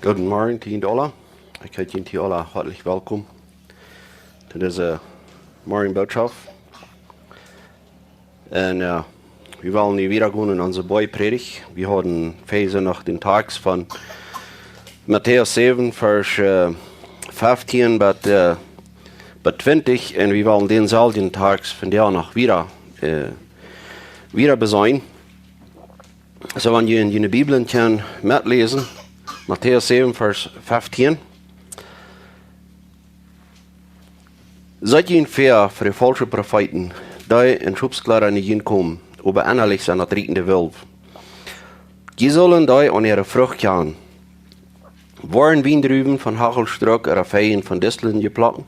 Guten Morgen, $10. Ik heet jullie alle hartelijk welkom. Dit is een morgenboodschap. En we willen nu weer gaan in onze Boy-predigt. We hadden Verse nach den Tags von Matthäus 7, Vers 15 bis 20. En we willen denzelfden Tags von der noch wieder besein. So, wenn ihr in die Bibel kann mitlesen, Matthäus 7, Vers 15. Seid ihr fair für die falschen Propheten, die in Schubsklarer nicht kommen, aber innerlich sind das riechende Wölf. Die sollen die an ihre Frucht kennen. Waren Wiendrüben von Hachelstruck oder Feien von Disteln geplocken?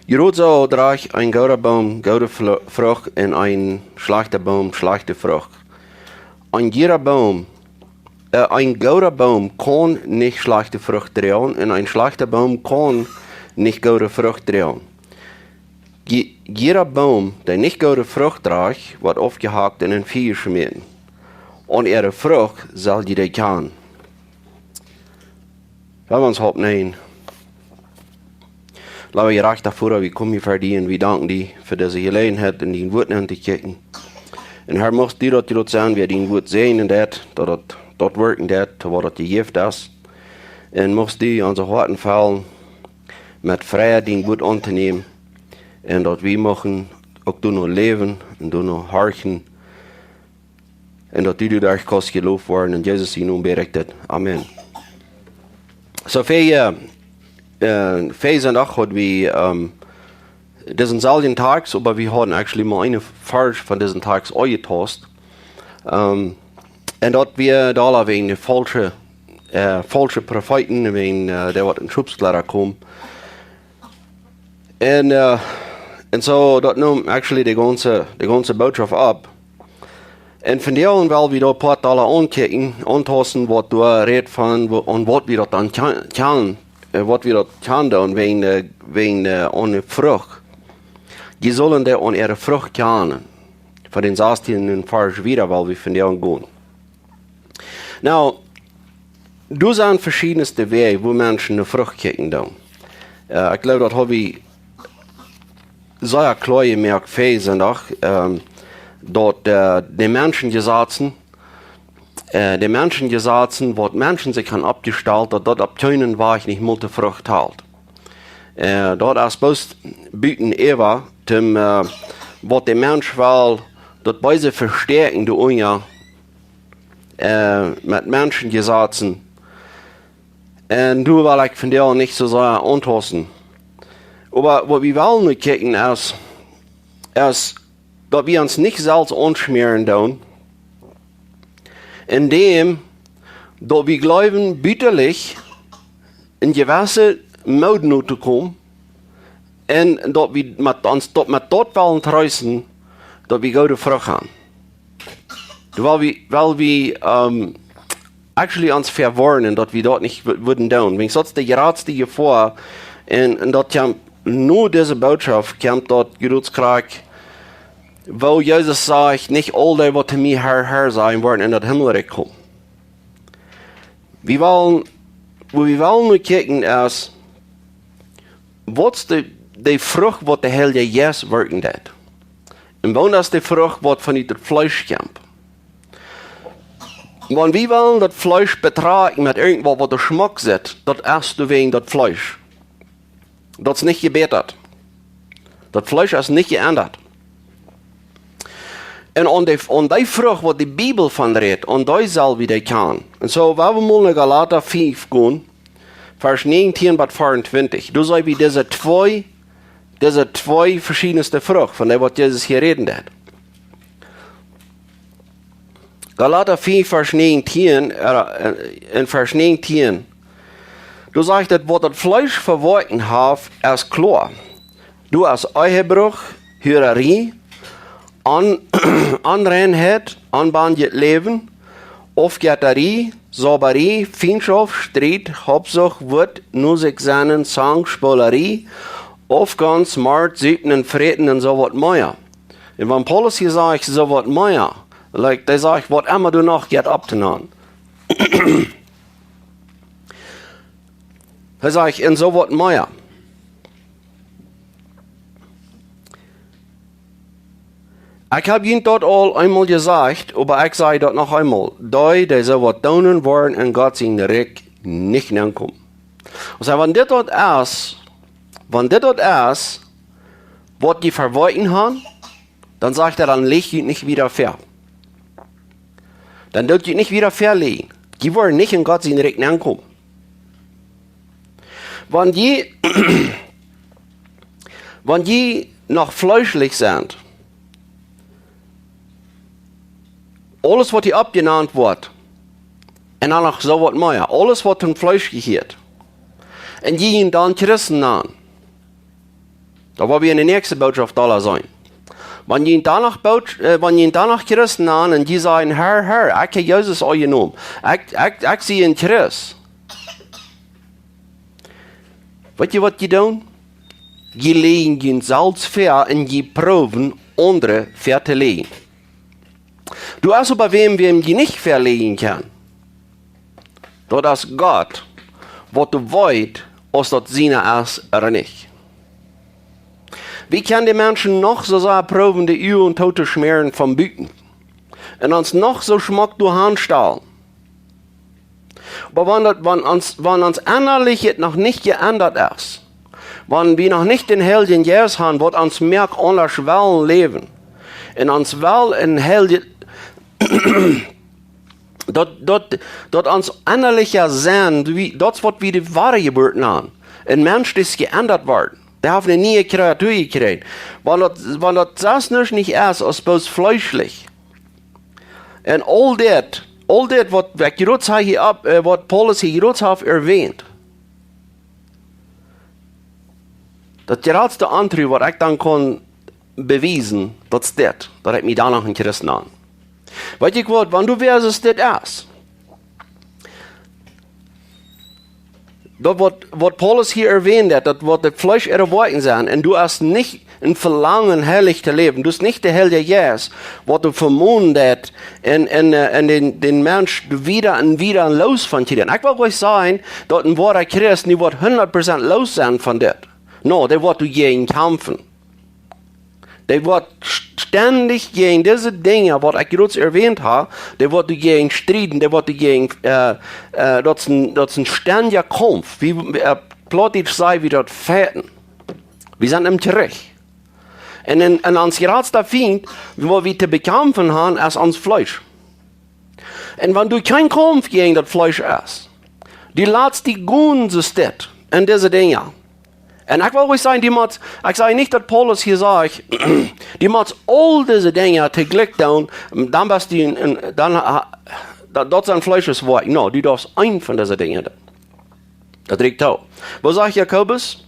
Je roet so draag ein gouder Baum goude Frucht und ein schlechter Baum schlechte Frucht. Ein gouder Baum kann nicht schlechte Frucht tragen und ein schlechter Baum kann nicht goude Frucht tragen. Jeder Baum, der nicht gute Frucht trägt, wird aufgehakt und in Feuer geschmissen. Und ihre Frucht soll jeder kennen. Wenn wir uns nehmen, lassen wir recht davor, wie kommen wir verdienen, wir danken dir für diese Gelegenheit und die Worte zu kicken. Und Herr, musst du dort sagen, wir den Wort sehen und dort wirken, wo das gegeben ist. Und musst du unsere Herzen fallen, mit Freiheit den Wort anzunehmen. En dat we mogen ook doen nog leven en doen nog harken. En dat u daar kost geloof worden. In Jezus' naam berichtet. Amen. So für Verse nach hat wir diesen selben Tags, aber wir hatten actually mal eine Vers von diesen Tags angetast. Und dort wir da wegen falsche Propheten, wegen der was in Schubsklarer kommen. Und so, dat noemt actually de ganze Boodschap ab. En van delen wil we daar paar alle aankijken, aantasten wat du redt van, en wat we dat dan kan, wat we dat kan doen, wegen eine Frucht. Die sollen der an ihre Frucht kennen. Von den 16. Vers wieder, weil wir von denen gehen. Now, du sind verschiedenste Wege, wo Menschen eine Frucht kicken dann. Ich glaube, das habe ich sehr klar gemerkt, Sonntag, dort die Menschen gesetzen, was Menschen sich haben abgestellt, dort ab Tönen war ich nicht multe Frucht halt. Dort als bloß bieten Eva, was der Mensch will, dort beide verstärken, die Unja, mit Menschen gesetzen. Und du will ich von dir nicht so sehr antasten. Aber was wir wollen nicht kicken ist, dass wir uns nicht selbst anschmieren tun, indem dass wir glauben, bitterlich in gewisse Mode zu kommen und dass wir uns dort wollen trösten, dass wir gute Frucht haben. Weil wir actually uns verwarnen, dass wir dort nicht würden tun. Wenn sonst der geradste Gefahr und dort nur diese Botschaft kommt dort Geduldskrag, wo Jesus sagt, nicht alle, die zu mir Herr sein werden, in das Himmelreich kommen. Wo wir wollen nur kicken ist, was die Frucht, was der Heilige Jesus wirken hat. Und wo ist die Frucht, was von dem Fleisch kommt. Wenn wir wollen das Fleisch betragen mit irgendwas, was der Geschmack sieht, das erst du wegen das Fleisch. Das ist nicht gebetet. Das Fleisch ist nicht geändert. Und an die Frucht, was die Bibel von redet, und die soll wieder kann. Und so, wenn wir mal in Galater 5 gehen, Vers 19 bis 24, du sagst wie diese zwei verschiedenste Frucht, von der was Jesus hier reden hat. Galater 5, Vers 19, in Vers 19, du sagst, dass was das Fleisch verworfen hat, ist klar. Du hast Ehebruch, Hürerie, Anreinheit, anbandet Leben, Aufgärterie, Sauberie, Feindschaft, Streit, Habsucht, Wut, Nusigsennen, Sang, Spolerie, Aufgans, Mord, Süchten, Freten und so was mehr. Und wenn Paulus hier sagt, so was mehr, der sagt, was immer du noch geht abzunehmen. Er sagt, in so wat mehr. Ich habe Ihnen dort all einmal gesagt, aber ich sage dort noch einmal, die so was tun wollen, in Gott sein Reich nicht ankommen. Und so, wenn das dort ist, was die verwollten haben, dann sagt er, dann leg ich nicht wieder fair. Dann dürft ihr nicht wieder verlegen. Die wollen nicht in Gott sein Reich ankommen. Wenn die noch fleischlich sind, alles, was die abgenannt wird, und dann noch so was mehr, alles, was zum Fleisch gehört, und die ihn dann Christen an, da wollen wir in der nächsten Botschaft alle sein. Wenn die ihn danach Christen an und die sagen, Herr, ich habe Jesus angenommen, ich sehe in Christ. Weißt ihr, was die tun? Die legen den Salz fair und die proben, andere fair zu legen. Du hast aber wem die nicht verlegen kann. Das ist Gott, was du weißt, ob das seine ist oder nicht. Wie kann die Menschen noch so sehr proben, die Öl und Tote schmieren vom Büten? Und uns noch so schmeckt durch Handstahl. Aber wenn uns innerlich noch nicht geändert ist, wenn wir noch nicht den Helden Jesus haben, wird uns merkt, anders wollen leben. Und uns will in Helden, dort uns innerlicher sein, das wird wie die wahre Geburt an. Ein Mensch, das geändert wird. Der hat eine neue Kreatur gekriegt. Wenn das nicht ist, als bloß fleischlich. Und all das, was Paulus hier hat erwähnt, das geradste Antrieb, was ich dann kann beweisen, das ist das ich mich danach in Christen an. Weißt du was, wenn du weißt, dass das ist, das, was Paulus hier erwähnt hat, das wird das Fleisch erwarten sein, und du hast nicht ein Verlangen, herrlich zu leben. Du hast nicht der Hell der Jesus, was du vermundet, in den Mensch wieder und wieder los von dir. Ich will euch sagen, dass ein wahrer Christ nicht 100% los sein von das. No, der wird gegen kämpfen. Der wird ständig gegen diese Dinge, was ich gerade erwähnt habe, der wird gegen streiten, der wird gegen, das ist ein ständiger Kampf, wie plötzlich sei, wie dort Fäden. Wir sind im Gericht. Und uns geradster Feind, wo wir zu bekämpfen haben, ist ans Fleisch. Und wenn du keinen Kampf gegen das Fleisch hast, die lässt die Gunst steht in diese Dinge. Und ich will euch sagen, ich sage nicht, dass Paulus hier sagt, die macht all diese Dinge zu Glück tun, dann bist du, dort sein Fleisch ist wahr. No, du darfst ein von diesen Dingen tun. Das regt auch. Was sagt Jakobus?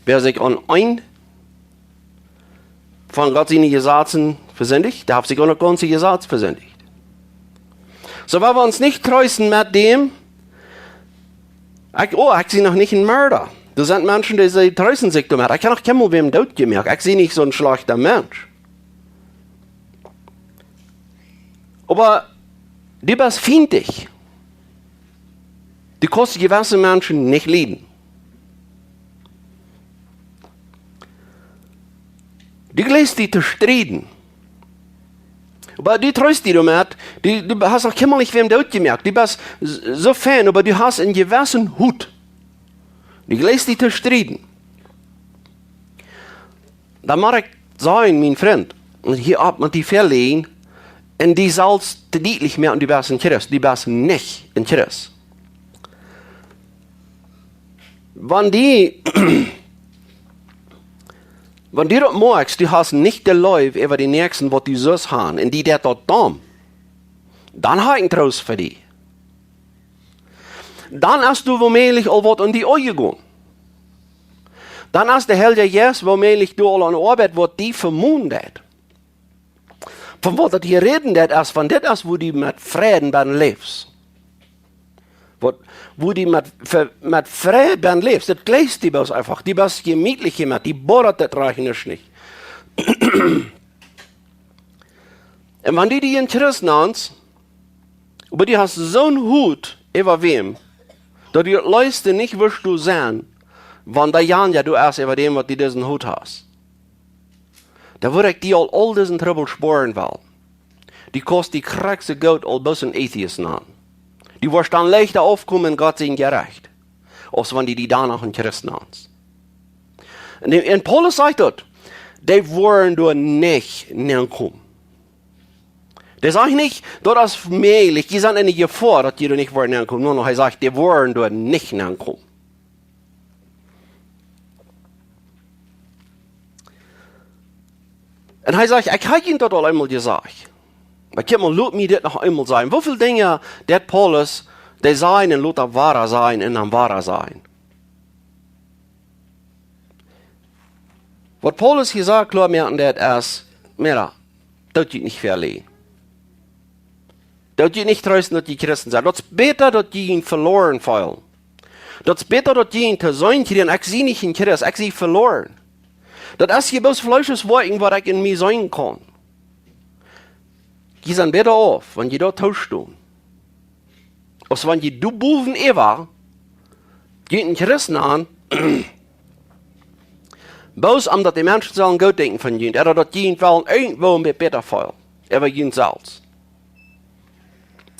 Wer sich an ein von Gott seine Gesetze versündigt, der hat sich an das ganze Gesetz versündigt. So, wenn wir uns nicht trösten mit dem, ich sehe noch nicht einen Mörder. Das sind Menschen, die trösten sich damit. Ich kann auch kennen, wem Tod gemerkt. Ich sehe nicht so ein schlechter Mensch. Aber die bist findig. Die kosten gewisse Menschen nicht leiden. Die lässt die zu streiten. Aber die tröst die damit, du hast auch kümmerlich wem Tod gemerkt. Die bist so fan, aber du hast einen gewissen Hut. Die lässt die zu streiten. Da mag ich sagen, mein Freund, und hier ab man die verlegen, und die sollst du niedlich mehr und die bist in Christ, die bist nicht in Christ. Wenn du das magst, du hast nicht den Läuf über die Nächsten, was du so haben, und die der dort da, dann habe ich einen Trost für dich. Dann hast du womöglich all was in die Augen gegangen. Dann hast der Held Jesus womöglich du all an Arbeit, was die vermundet. Von was das hier reden, das ist von das ist, wo die mit Frieden dann lebst. Wo die mit Frieden lebst, das gleichst die bloß einfach. Die bist gemütlich gemacht, die bohrt das reichen nicht. Und wenn die in Christ nennst, aber die hast so einen Hut über wem, dass die Leute nicht wirst du sehen, wann der Jan ja du erst über dem, was du diesen Hut hast. Da würde ich dir all diesen Trouble sparen will. Die kostet die kriegste Geld all bis ein Atheisten an. Die wirst dann leichter aufkommen, Gott sei gerecht. Als wenn die danach ein Christen haben. Und Paulus sagt dort, die wollen du nicht kommen. Der sagt nicht, das ist möglich, die sind nicht vor, dass die nicht wollen kommen. Nur noch, er sagt, die wollen du nicht kommen. Und er sagt, ich habe ihn dort all einmal gesagt. Ich kann mal mir das noch einmal sagen. Wie viele Dinge, der Paulus, die sein und Luther wahrer sein und am wahrer sein. Was Paulus gesagt hat, das ist, das geht nicht verliehen. Das geht nicht trösten, dass die Christen sind. Das ist besser, dass die ihn verloren fallen. Das ist besser, dass die ihn zu sein kriegen. Ich sehe nicht in Christ, ich sehe verloren. Das ist hier bloß Fleisches Worten, was ich in mir sein kann. Die sind besser auf, wenn die dort tauschen. Als wenn die du buven Eva, geht ein Christen an, bloß dass die Menschen sollen gut denken von ihnen, oder dass die ihn wollen irgendwo mit besser fallen, aber ihnen selbst.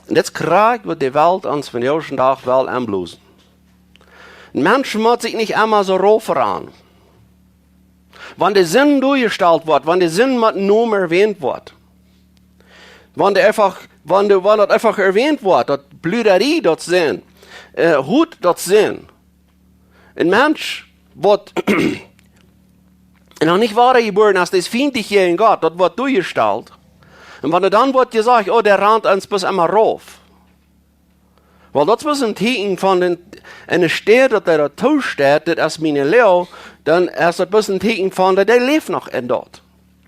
Und jetzt kriegt wird die Welt uns von der ersten Tag wel anblosen. Menschen muss sich nicht einmal so roh an. Wenn der Sinn durchgestellt wird, wenn der Sinn mit Namen erwähnt wird, wenn das einfach erwähnt wird, dass Blüderie dort sind, Hut dort sind, ein Mensch wird noch nicht wahr geboren, als das feindlich gegen Gott, das wird durchgestellt. Und wenn dann wird gesagt, oh, der rannt uns bis einmal rauf. Weil das ist ein Zeichen von einer Stadt, dass der da steht, das ist meine Leo, dann ist das ein Zeichen von, der lebt noch in dort.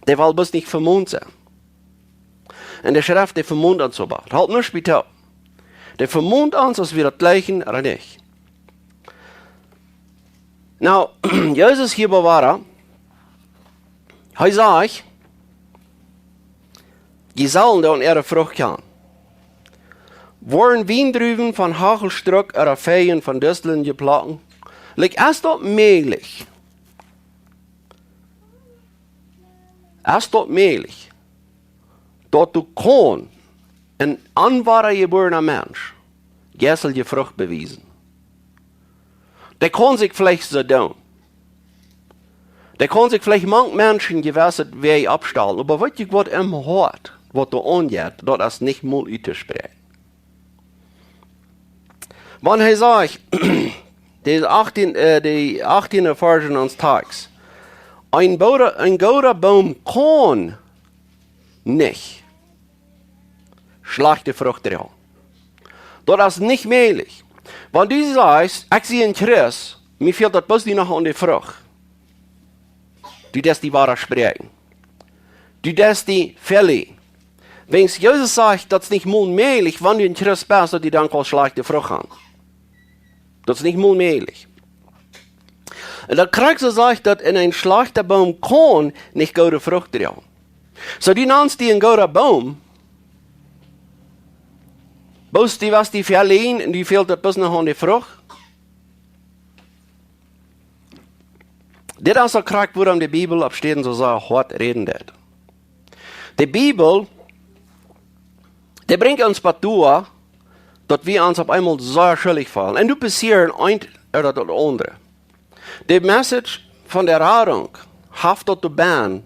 Der will bis nicht vermummt sein. Und der Schrift, der vermummt uns so bald. Halt nur später. Der vermummt uns, als wir das gleichen oder nicht. Now, Jesus hier bewahrt, er sagt, die sollen da in ihre Frucht kommen. Worden Wiendrüben von Hagelstruck oder Feien von Düsseln geplagen? Like, ist das möglich? Ist das möglich? Dass du kann, ein anwahrer geborener Mensch, gessel Frucht bewiesen. Der kann sich vielleicht so tun. Der kann sich vielleicht manche Menschen gewisse Wege abstellen, aber was ich was im Hort, was du angeht, das ist nicht mal auszusprechen. Wenn er sagt, die 18. Version uns Tags, ein guter Baum kann nicht schlechte Frucht tragen. Das ist nicht möglich. Wenn du sagst, ich sehe in Christ, mir fehlt das bloß noch an die Frucht. Du darfst die Wahrheit sprechen. Du darfst die verlieren. Wenn Jesus sagt, das ist nicht möglich, wenn du in Christ bist, dass die dann keine schlechte Frucht haben. Das ist nicht möglich. Und der Kreuz sagt, dass in ein schlechter Baum kann nicht gute Frucht tragen. So die nennst die ein guter Baum. Bloß die, was die verlieren, und die fehlt ein bisschen noch an die Frucht. Das ist der Kreuz, wo in der Bibel absteht, so hart reden wird. Die Bibel, die bringt uns dazu, dass wir uns auf einmal sehr schuldig fallen. Und du passieren ein oder das andere. Die Message von der Erfahrung haftet zu bein,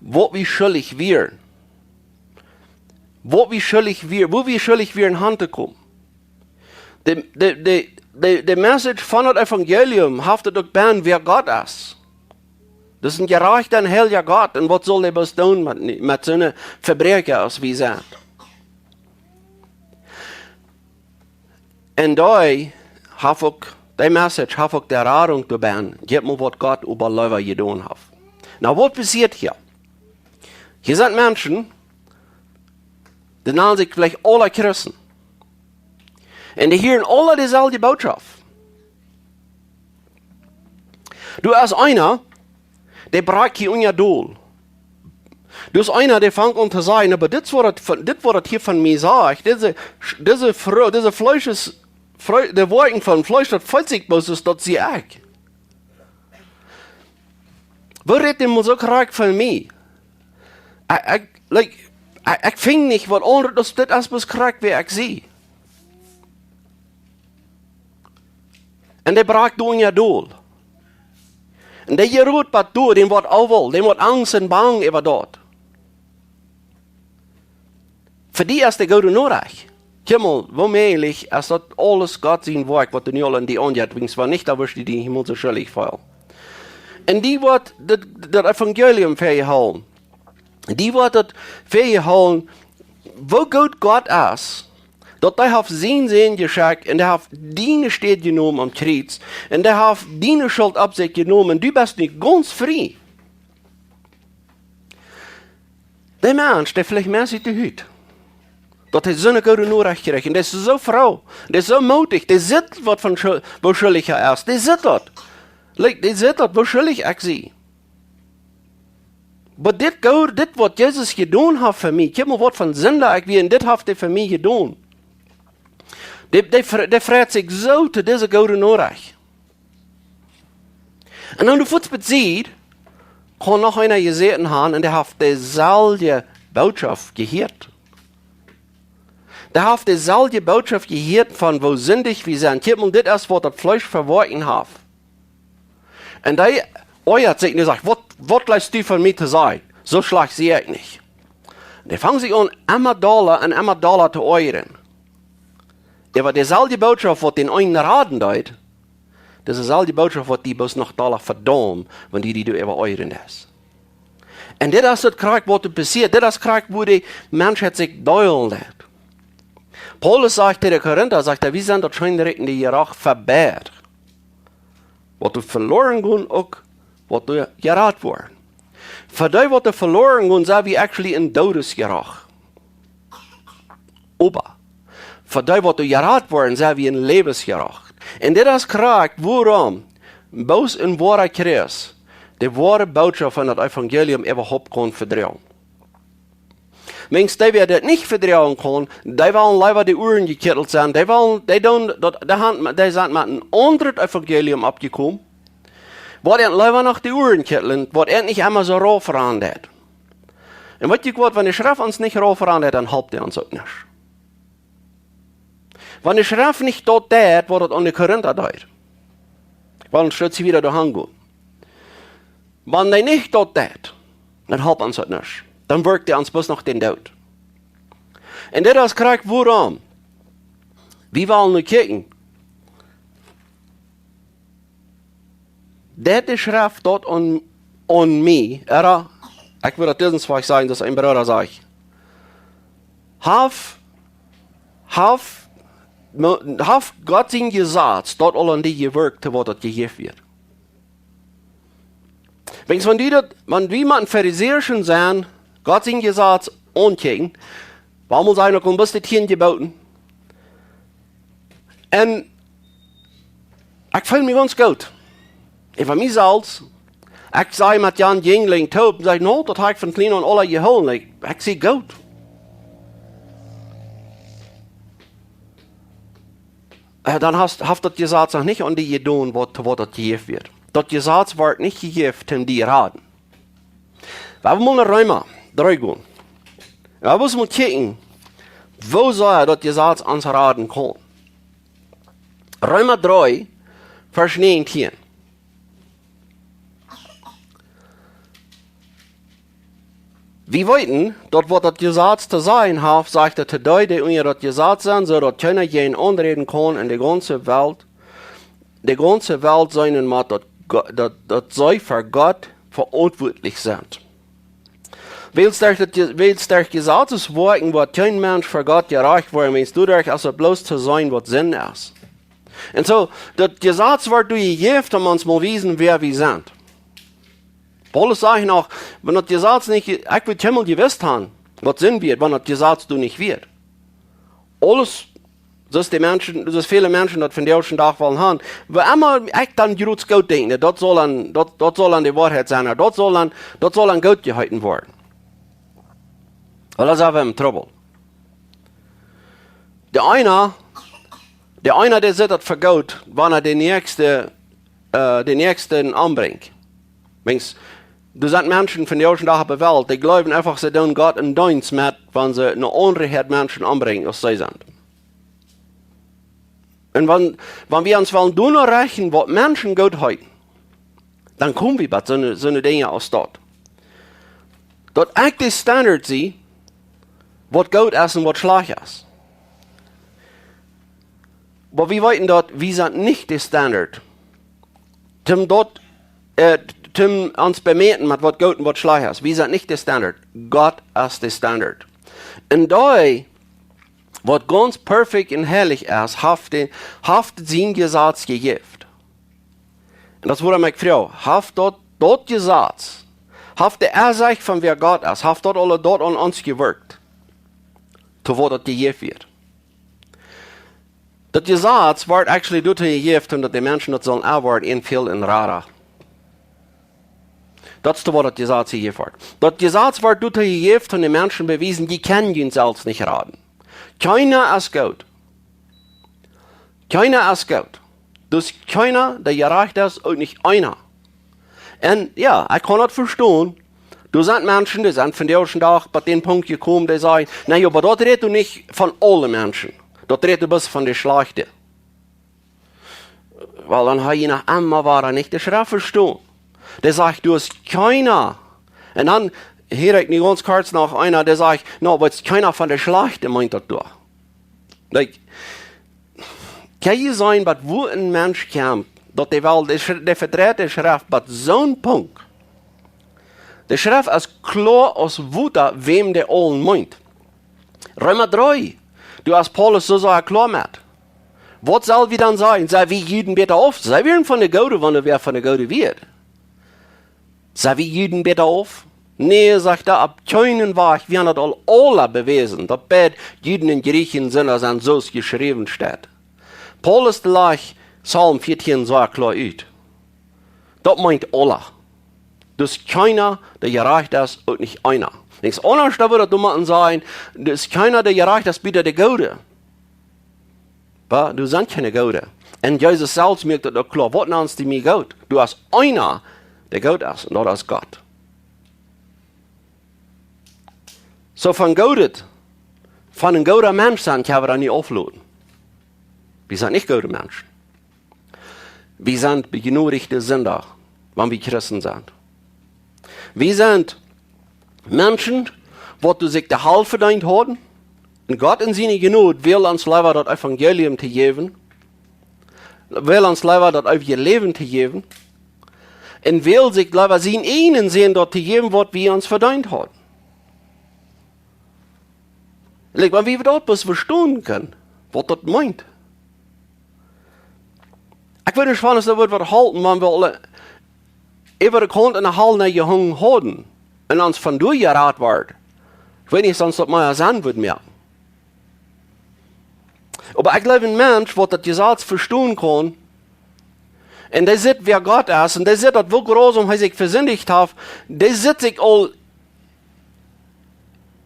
wo wir schuldig wären. Wo wir schuldig wären, Hand kommen. Die Message von dem Evangelium haftet zu bein, wer Gott ist. Das ist ein gerechter und heiliger Gott. Und was soll er was tun mit seinen Verbrechern, als wir sind? Und die Message hat auch die Erfahrung zu bein, gib mir, was Gott über Leute getan hat. Na, was passiert hier? Hier sind Menschen, die nennen sich vielleicht alle Christen. Und die hören alle dieselbe Botschaft. Du hast einer, der braucht hier unser Doel. Du hast einer, der fängt an zu sagen, aber das, was hier von mir sagt, diese de Worten von Fleisch, dat fällt sich bloß, ist dat sie auch. Wo redet ihr mal so krank von mir? Ich finde nicht, was anderes, das ist bloß krank, wie ich sehe. Und der braucht du ja dool. Und der gerut was du, den wird auch den wird Angst und Bang über dort. Für die ist der Gute nur reich. Himmel, womöglich, ist das alles Gott sein Werk, was du nicht alle in die Hand bringst, war nicht, da wirst du die Himmel so schuldig fallen. Und die wird das Evangelium vergehalten. Die wird das vergehalten, wo gut Gott ist, dass der hat sein geschickt und der hat deine Stadt genommen am Kreuz und der hat deine Schuld ab sich genommen und du bist nicht ganz frei. Der Mensch, der vielleicht mehr sieht die Hüt. Dat hij zo'n goede Nachricht krijgt. En dat is zo vrouw. Dat is zo mutig. Die zit wat van wo schuldig hij is. Die zit dat. Die zit dat, wo schuldig ik zie. Maar dit wat Jezus gedaan heeft voor mij. Kijk maar wat van zonde ik wie. En dit heeft hij voor mij gedaan. Die vreet zich zo te deze goede Nachricht. En dan de voetspit ziet. Kan nog einer gezeten hebben. En die heeft dezelfde boodschap gehoord. Da hat dezelfde Botschaft gehört von, wo sündig wir sind. Kijk mal, dit ist, was das Fleisch verworfen hat. Und der äußert sich und sagt, was lässt du von mir zu sein? So schlecht sehe ich nicht. Die fangen sich an, immer Dollar zu äußern. Aber dezelfde Botschaft, was den einen raten deut, das ist dezelfde Botschaft, was die bloß noch Dollar verdammen, wenn die du über äußern ist. Und das ist das Krieg, was passiert. Das ist das Krieg, wo die Mensch hat sich deulen lässt. Paulus sagt der Korinther, sagt er, wir sind dort schon direkt in die Jerach verbärt. Was du verloren gehen, auch was du gerat worden. Für die, was du verloren gehen, sind wir actually in Todesjerach. Aber für die, was du gerat worden, sind wir in Lebensjerach. Und das ist Krieg, warum bloß in wahrer Kreis die wahre Botschaft von das Evangelium überhaupt kann verdrehen. Wenn die das nicht vertrauen können, die wollen leider die Uhren gekittelt sein, die sind mit einem anderen Evangelium abgekommen, wo die leider noch die Uhren kitteln, wo nicht einmal so roh verandert. Und was ich wenn die Schrift uns nicht roh verandert, dann halbt die uns auch nicht. Wenn die Schrift nicht dort tät, wo das an die Korinther tät, dann steht sie wieder daheim gehen. Wenn die nicht dort tät, dann halbt uns auch nicht. Dann wirkt er uns bloß noch den Tod. Und das ist Krieg, warum? Wir wollen nur kicken. Die Schrift dort an mich, ich würde das zwei sagen, dass ein Bruder sagt, Haf Gott sein gesagt, dort all an die gewirkt, wo das gegeben wird. Wenn wir mit einem Pharisäerischen sein, Gott sein gesagt, ankicken, warum muss einer ein bisschen Tieren gebauten? Und ich fühle mich ganz gut. Ich war mir selbst, ich sage mit Jan Jüngling taub, und sage, no, das habe ich von klein und alle geholt. Ich sehe gut. Dann hast das gesagt noch nicht an die getan, was das gegeben wird. Das gesagt wird nicht gegeben, um die raten. Wir haben mal eine Römer 3 gehen. Wir müssen mal kicken, wo soll das gesagt uns raten kann. Römer 3, Vers 19. Wir wollten, dort wo das gesagt zu sein hat, sagt er zu denen, die unter das gesagt sind, so dass keiner jeden anreden kann in der ganzen Welt. Die ganze Welt sein muss, dass sie für Gott verantwortlich sind. Weil es durch Gesetzes Worten, wo kein Mensch für Gott gerecht wird, meinst du durch, also bloß zu sein, was Sinn ist. Und so, das Gesetz wird durchgegeben, um uns mal wissen, wer wir sind. Paulus sagt noch, wenn das Gesetz nicht, ich will Himmel gewusst haben, was Sinn wird, wenn das Gesetz du nicht wird. Alles, das viele Menschen, das von der ersten Tag wollen haben, wo immer ich dann Juts Gott denke, dort soll an die Wahrheit sein, dort soll an Gott gehalten werden. Weil das haben wir im Trouble. Der eine Der einer, der sitzt für Gott, wann er den Nächsten anbringt. Du sind Menschen von der ersten Tag auf der Welt, die glauben einfach, sie tun Gott einen Dienst mit, wenn sie eine andere Menschen anbringen, als sie sind. Und wenn wir uns wollen nur erreichen, was Menschen Gott halten, dann kommen wir bei so eine Dinge aus dort. Dort echt die Standard sie, was Gott ist und was schlecht ist. Aber wir wissen dort, wir sind nicht der Standard. Zum uns bemerken, mit was Gott und was schlecht ist. Wir sind nicht der Standard. Gott ist der Standard. Und da, was ganz perfekt und herrlich ist, hat sein Gesetz gegeben. Und das wurde meine Frau, hat dort Gesetz, hat der Ersicht von wer Gott ist, hat dort alle dort an uns gewirkt, zu wo das gegeben wird. Das Gesetz wird actually dort gegeben, dass die Menschen das sollen arbeiten in viel in Rara. Das ist, wo das Gesetz gegeben wird. Das Gesetz wird dort gegeben, und die Menschen bewiesen, die können ihn selbst nicht raten. Keiner ist Gott. Keiner ist Gott. Das ist keiner, der gerecht ist, und nicht einer. Und ja, ich kann das verstehen. Du sind Menschen, die sind von der ersten Tag bei dem Punkt gekommen, die sagen, naja, aber dort redest du nicht von allen Menschen. Dort redest du bloß von der Schlechten. Weil dann habe ich nach einmal war er nicht der Schrift verstehen. Der sagt, du hast keiner. Und dann höre ich nicht ganz kurz nach einer, der sagt, no, aber es ist keiner von der Schlechten, meint das doch. Like, kann es sein, dass wo ein Mensch kommt, dass der verdreht die Schrift bei so einem Punkt. Die Schrift ist klar aus Wutter, wem der allen meint. Römer 3, du hast Paulus so klar mit. Was soll wir dann sagen? Sei wie Juden besser auf? Sei wir von der Gode, wenn wer von der Gode wird? Sei wie Juden besser auf? Nee, sagt er, ab keinen Weg, wir haben das alle bewiesen, dass bei Juden und Griechen sind, als an so geschrieben steht. Paulus gleich Psalm 14 so klar aus. Das meint alle. Das ist keiner, der gerecht ist und nicht einer. Nichts anderes, da würde du sagen, das ist keiner, der gerecht ist, bitte der Gode. Aber du sind keine Gode. Und Jesus selbst merkt das klar. Was nennst du mir Gott? Du hast einer, der Gott ist, und das ist Gott. So von einem guten Mensch sein, können wir das nicht aufladen. Wir sind nicht gute Menschen. Wir sind begnadigte Sünder, wenn wir Christen sind. Wir sind Menschen, die sich der Heil verdient haben. Und Gott in seiner Gnade will uns leider das Evangelium zu geben. Will uns leider das auf ihr Leben zu geben. Und will sich leider sie in ihnen sehen, dort zu geben, was wir uns verdient haben. Wenn wir dort was verstehen können, was das meint. Ich würde nicht sagen, dass das wird halten, wenn wir über den Grund in der Halle nach gehangen haben und uns von durchgeraten wird. Ich weiß nicht, sonst das mal sein wird mehr. Aber ich glaube, ein Mensch, der das Gesetz verstehen kann, und der sieht, wer Gott ist, und der sieht, dass wo groß er sich versündigt hat, der sieht sich all,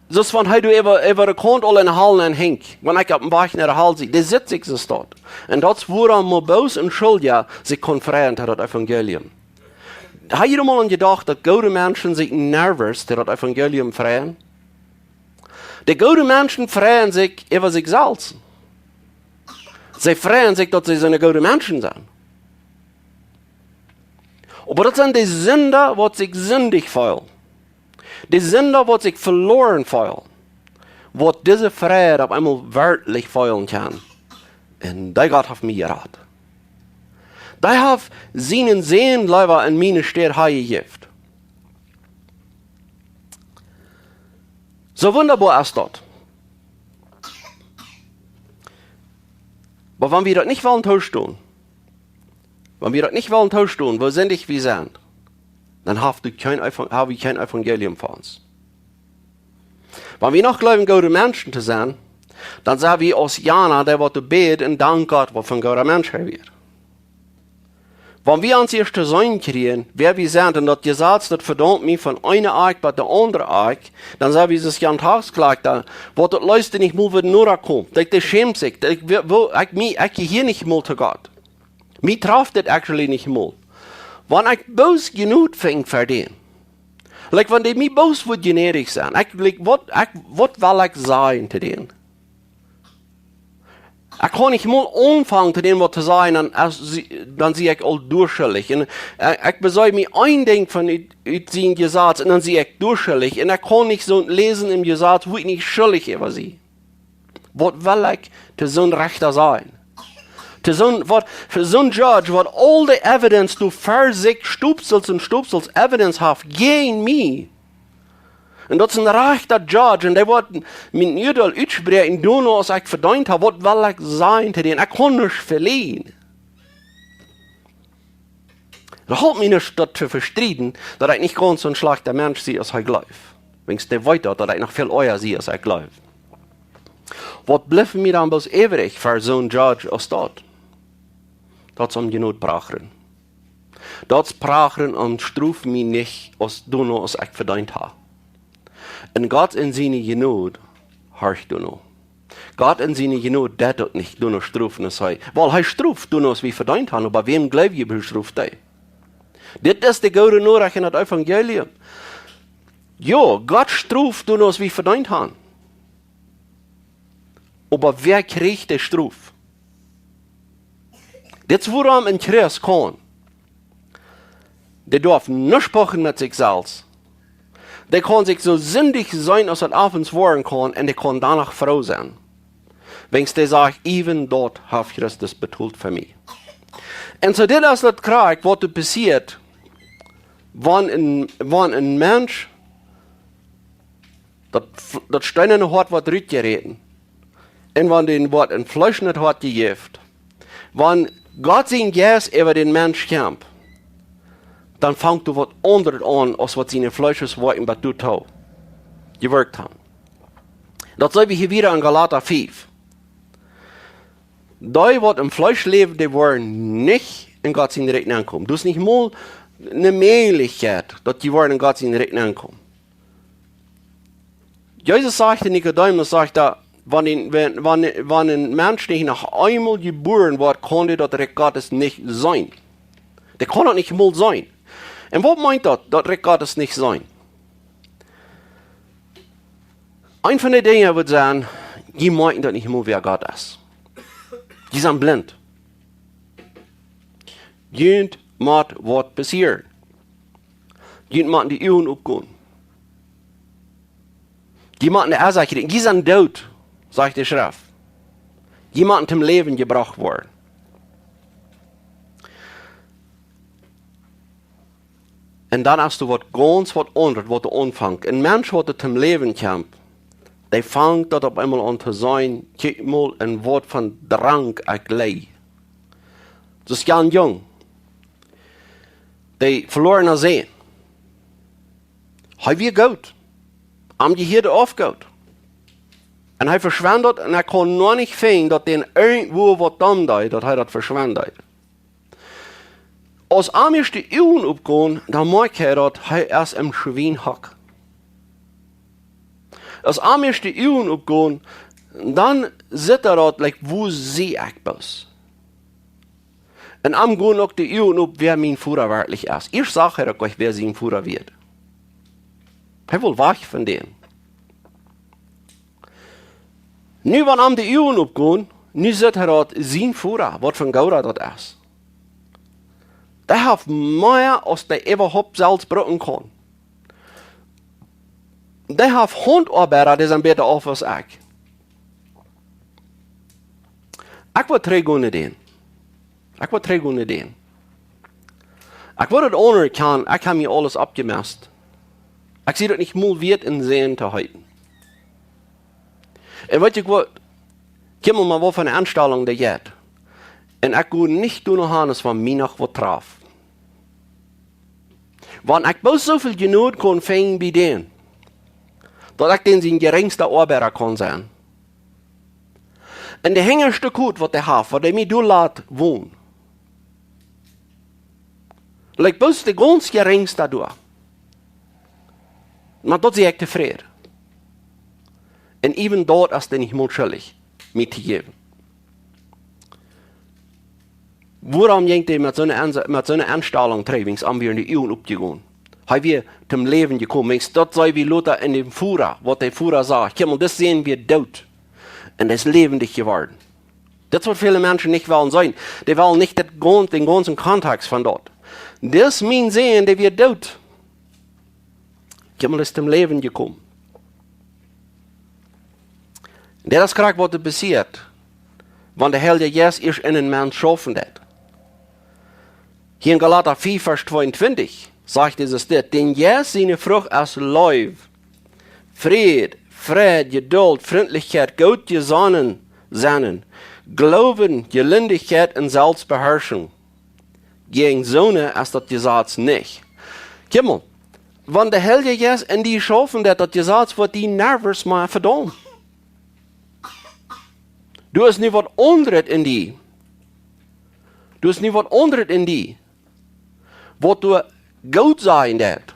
so von hey, du über den Grund all in der Halle hängt, wenn ich auf dem Weg nach der Halle sehe, der sieht sich so dort. Und das, woran man böse und schuldig sich konfrontiert hat, das Evangelium. Hat jeder mal gedacht, dass gute Menschen sich nervös das Evangelium freuen? Die guten Menschen freuen sich über sich selbst. Sie freuen sich, dass sie so eine gute Menschen sind. Aber das sind die Sünder, die sich sündig fühlen. Die Sünder, die sich verloren fühlen. Die diese Freude auf einmal wörtlich fühlen kann. Und die Gott hat mich geraten. Die hat seinen Seelenleiber in meine Stadt gegeben. So wunderbar ist das. Aber wenn wir das nicht wollen tauschen, wo sind ich wir sind, dann habe ich kein Evangelium für uns. Wenn wir noch glauben, gute Menschen zu sein, dann sagen wir aus Jana, der wird beten und dank Gott, was von guter Mensch wird. Wenn wir uns erst sein kriegen, wer wir sind, und das Gesetz, das verdammt mich von einer Eik bei der anderen Eik, dann sagen wir, es ist ja ein Tagsklagt, da, wo das Leute nicht mal wieder nur kommt. Das schämt sich. Ich hier nicht mal zu Gott. Mich trifft das actually nicht mal. Wenn ich bös genug fängt für den, wenn die mich bös wird generisch sein, was will ich sagen zu denen? Ich kann nicht mal anfangen, zu dem was zu sagen, dann sehe ich all durchschuldig. Und ich besäume mich ein Ding von diesem Gesetz, und dann sehe ich durchschuldig. Und ich kann nicht so lesen im Gesetz, wo ich nicht schuldig über sie. Was will ich zu so einem Richter sein? Für so ein Judge, was all the evidence du für sich Stupsels evidence hast, gegen mich. Und das ist ein rechter Judge, und der wird mit Urteil aussprechen, du noch, als ich verdient habe, was will ich sein zu denen? Ich kann nicht verlieren. Das hat mich nicht dazu verstritten, dass ich nicht ganz so ein schlechter Mensch sehe, als ich glaube. Wenn es der weiter, dass ich noch viel euer sehe, als ich glaube. Was bleibt mir dann bloß übrig für so einen Judge als das? Das ist genug prachen. Das prachen und struf mich nicht, als du noch, als ich verdient habe. Und Gott in seine Genot, horcht du noch. Gott in seine Genot, der tut nicht, du noch strufen, weil er struft, du noch, als wir verdient haben, aber wem glaubt ihr, wie struft er? Das ist die gute Nachricht in das Evangelium. Ja, Gott struft, du noch, als wir verdient haben. Aber wer kriegt die Struf? Das, worum ein Christ kann, der darf nicht sprechen mit sich selbst. Der kann sich so sündig sein, als er abends waren kann, und der kann danach froh sein. Wenn der sagt, even dort hat Christus betont für mich. Und so das ist das Krieg, was passiert, wenn ein Mensch das steinerne Hort wird rückgereden, und wenn den Wort ein Fleisch nicht hat gegeben, wenn Gott sein Geist über den Mensch kämpft, dann fängt du was anderes an, als was seine Fleisches wollten, was du gewirkt haben. Das sehen wir hier wieder in Galater 5. Die, die im Fleisch leben, die wollen nicht in Gott sein Rechten ankommen. Das ist nicht mal eine Möglichkeit, dass die wollen in Gott sein Rechten ankommen. Jesus sagte, Nikodemus sagte, wenn ein Mensch nicht nach einmal geboren wird, kann das Recht Gottes nicht sein. Der kann das nicht mal sein. Und was meint das Recht Gottes nicht sein? Ein von den Dingen wird sein, die meinten das nicht mal, wer Gott ist. Die sind blind. Jemand macht was passiert. Jemand macht die Augen aufgehen. Die machen die Ursache, die sind tot, sagt die Schrift. Jemand zum Leben gebracht worden. Und dann hast du was ganz anderes, was du anfängst. Ein Mensch, der zum Leben kommt, der fängt dort auf einmal an zu sein, kiek mal ein Wort von Drang gleich. Das ist ganz jung. Die verloren sehen. Hij weer goed. Am die hier aufgeht. Und er verschwendet und er kann noch nicht finden, dass den irgendwo was dann da, dass er das verschwendet. Als am erst die Augen aufgehen, dann merkt er, dass er erst im Schwein hackt. Als am erst die Augen aufgehen, dann sieht er dort, wo sehe ich das? Und am gehen auch die Augen auf, wer mein Führer wirklich ist. Ich sage euch, wer sein Führer wird. Er will weg von dem. Nu, wenn am die Augen aufgehen, nu sieht er dort sein Führer, was von Gott dort ist. Der hat mehr, als der überhaupt selbst brauchen kann. Der hat Handarbeiter, die sind besser auf als ich. Ich will drei Gründe den. Ich würde das anerkennen, ich habe mir alles abgemessen. Ich sehe das nicht mal wert in Sehen zu halten. Und weißt du was? Kommen wir mal von einer Anstellung, die geht. Und ich gehe nicht tun, als von mir noch was traf. Wenn ich bloß so viel Genut kann finden bei denen, dass ich den sein geringster Arbeiter kann sein. Und der hängerste Gut, was der hat, was der mir durchlässt, wohnt. Like bloß de ganz geringste dadurch. Maar dat is echt tevreden. En even dort als den ich schuldig mit te geven. Waarom denkt ihr mit so einer Anstellung trägt, am wir in die Eeuwen opgegaan? Haben wir zum Leben gekommen? Das sei wie Luther in dem Führer, was der Führer sagt. Kimmel, das sehen wir tot. Und das ist lebendig geworden. Das wird viele Menschen nicht wollen sein. Die wollen nicht den ganzen Kontext von dort. Das meint sehen, die wir tot. Kimmel ist zum Leben gekommen. Das ist gerade, was passiert, wenn der Heilige Geist erst in einen Mann schaffen hat. Hier in Galater 4, Vers 22 sagt es das, denn Geist seine Frucht als Liebe, Friede, Freude, Geduld, Freundlichkeit, Gute Sonnen, Glauben, Gelindigkeit und Selbstbeherrschung. Gegen Sonne ist das Gesetz nicht. Kimmel, wenn der Heilige Geist in die schaffen hat, das Gesetz wird die nervös mal verdammt. Du hast nicht was anderes in die. Du hast nicht was anderes in die. Was du gut sein wird.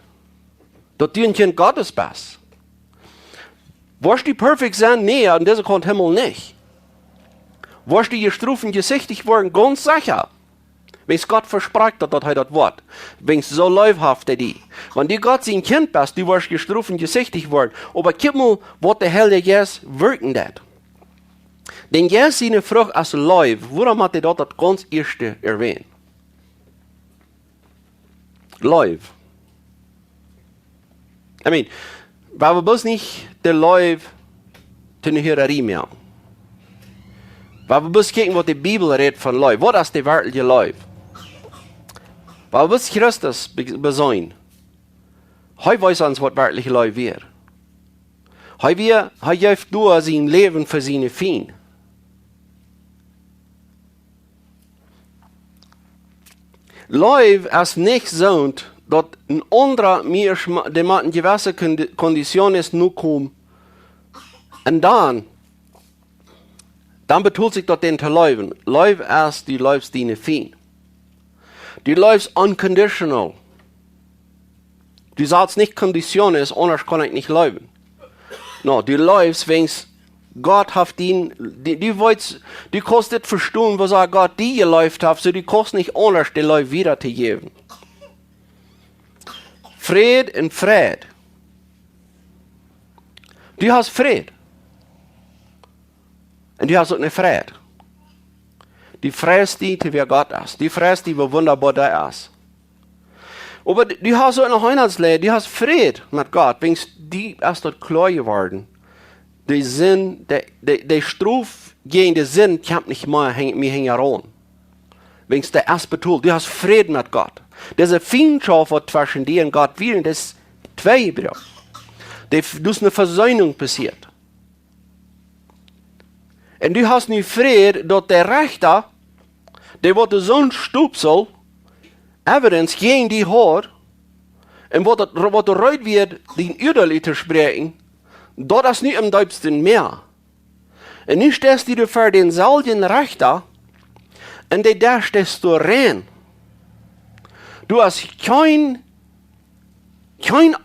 dass du ein Kind Gottes bist. Wirst du perfekt sein? Nee, an dieser kommt Himmel nicht. Wirst du gestrufen, gesichtig worden? Ganz sicher. Wenn es Gott verspricht, dass das Wort. Wenn es so läufhaft ist. Wenn du Gott sein Kind bist, du wirst gestrufen, gesichtig worden. Aber guck mal, was der Heilige Geist wirken hat. Denn Geist seine Frucht als Leib, warum hat er dort das ganz erste erwähnt? Leib. Weil wir bloß nicht der Leib zu einer Hierarchie mehr. Weil wir bloß gucken, was die Bibel redet von Leib. Was ist der wirkliche Leib? Weil wir bloß Christus besäuen. Heute weiß uns, was wirkliche Leib wäre. Heute gibt nur sein Leben für seine Feinde. Leib ist nicht so, dass ein anderer mir eine gewisse Kondition ist, nur kommt. Und dann betont sich dort den zu leben. Leib ist die Leibsdiene Fein. Die Leibs unconditional. Du sagst nicht Kondition ist, anders kann ich nicht leben. No, die Leibs, wenn Gott hat ihn, die kostet verstehen, was Gott die geläuft hat, so die kostet nicht anders, die Leib wieder zu geben. Fried und Fried. Du hast Fried. Und du hast auch eine Fried. Die fräst die, wer Gott ist. Die fräst die, wo wunderbar da ist. Aber du hast auch noch Einheitslehre, du hast Fried mit Gott, wenn die erst dort klar geworden. Der Sinn, der Struf gegen den Sinn kommt nicht mehr heran. Wenn es der erst betont, du hast Frieden mit Gott. Diese Feindschaft zwischen dir und Gott wieder, das ist zwei Brüder. Da ist eine Versöhnung passiert. Und du hast nicht Frieden, dass der Rechter, der wird so ein Stupsel, Evidenz gegen die hat, und was er reut wird, den Urteil zu sprechen, dort ist nicht im Deibsten mehr. Und nicht stehst du für den selben Rechter, und der stehst du rein. Du hast kein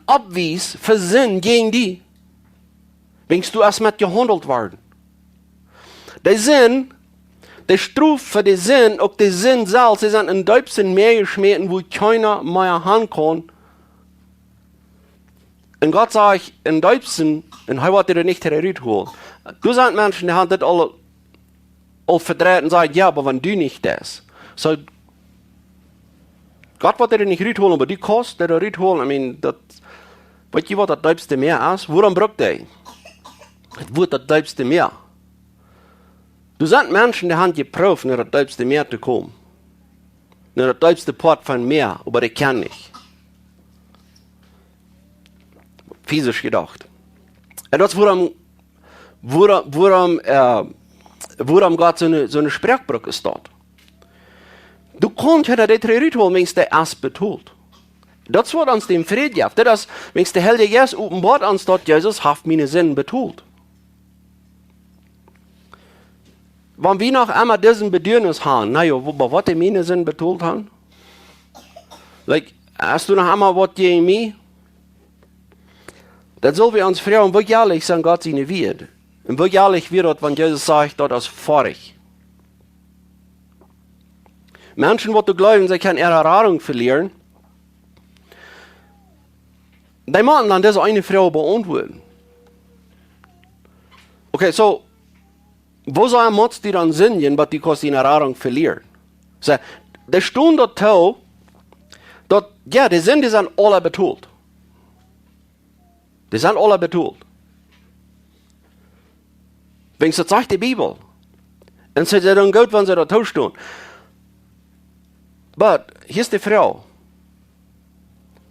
Abweis für Sinn gegen die, wenn du erst mit gehandelt worden. Der Sinn, der Struf für den Sinn, auch der Sinn selbst, sie sind in Deibsten mehr geschmiert, wo keiner mehr kann. Und Gott sagt, in Deibsten, und er wird dir nicht herausholen. Du sagst Menschen, die haben das alle verdreht und sagen, ja, aber wenn du nicht das. So, Gott wird dir nicht rausholen, aber die kostet dir rausholen. Weißt du, was das Deibste mehr ist? Woran braucht er? Es wird das Deibste mehr. Du sagst Menschen, die haben geprüft, nach das Deibste mehr zu kommen. Nach das Deibste Port von mehr, aber die kann nicht. Physisch gedacht. Und das worum Gott so eine Sprechbrücke ist dort. Du kannst ja das rausholen, wenn es der erst betont. Das wird uns dem Frieden geben. Das ist, wenn es der Heilige Geist offenbart uns dort, Jesus hat meine Sinn betont. Wenn wir noch einmal diesen Bedürfnis haben, naja, was die meine Sinn betont haben, Like, hast du noch einmal was gegen mich? Dann sollen wir uns fragen, wie ehrlich sein Gott seine wird. Und wie ehrlich wird, wenn Jesus sagt, das ist vorig. Menschen, die glauben, sie können ihre Erfahrung verlieren, die machen dann diese eine Frage beantworten. Okay, so, wo soll man die dann sehen, was die ihre Erfahrung verlieren? So, die stehen dort, dass, ja, die sind alle betont. Die sind alle betont. Wenn das sagt die Bibel. Und sie sind dann gut, wenn sie da stehen. Aber hier ist die Frau.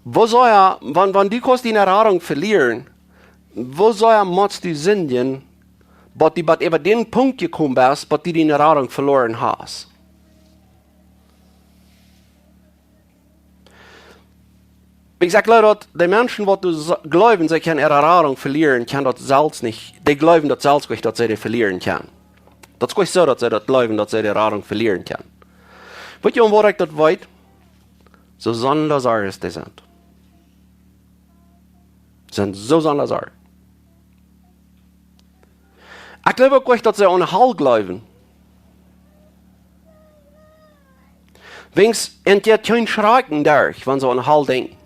Wo soll wenn die die Erfahrung verlieren, wo soll die sehen, dass die über den Punkt gekommen ist, dass die Erfahrung verloren hast? Ich sage Leute, die Menschen, die glauben, sie können ihre Erfahrung verlieren, können das selbst nicht. Die glauben das selbst nicht, dass sie die verlieren können. Das ist nicht so, dass sie das glauben, dass sie die Erfahrung verlieren können. Wisst ihr, wo ich das weiß? So sonderbar ist die sind. Sie sind so sonderbar. Ich glaube auch nicht, dass sie ohne Hall glauben. Wenn sie in der kein Schrecken durch, wenn sie ohne Hall denken.